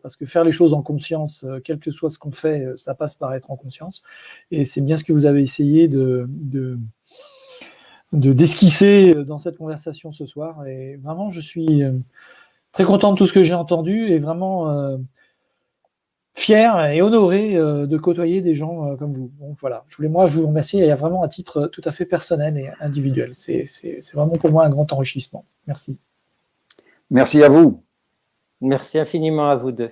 parce que faire les choses en conscience, quel que soit ce qu'on fait, ça passe par être en conscience. Et c'est bien ce que vous avez essayé d'esquisser dans cette conversation ce soir. Et vraiment, je suis très content de tout ce que j'ai entendu et vraiment fier et honoré de côtoyer des gens comme vous. Donc voilà, je voulais vous remercier et vraiment à titre tout à fait personnel et individuel. C'est vraiment pour moi un grand enrichissement. Merci. Merci à vous. Merci infiniment à vous deux.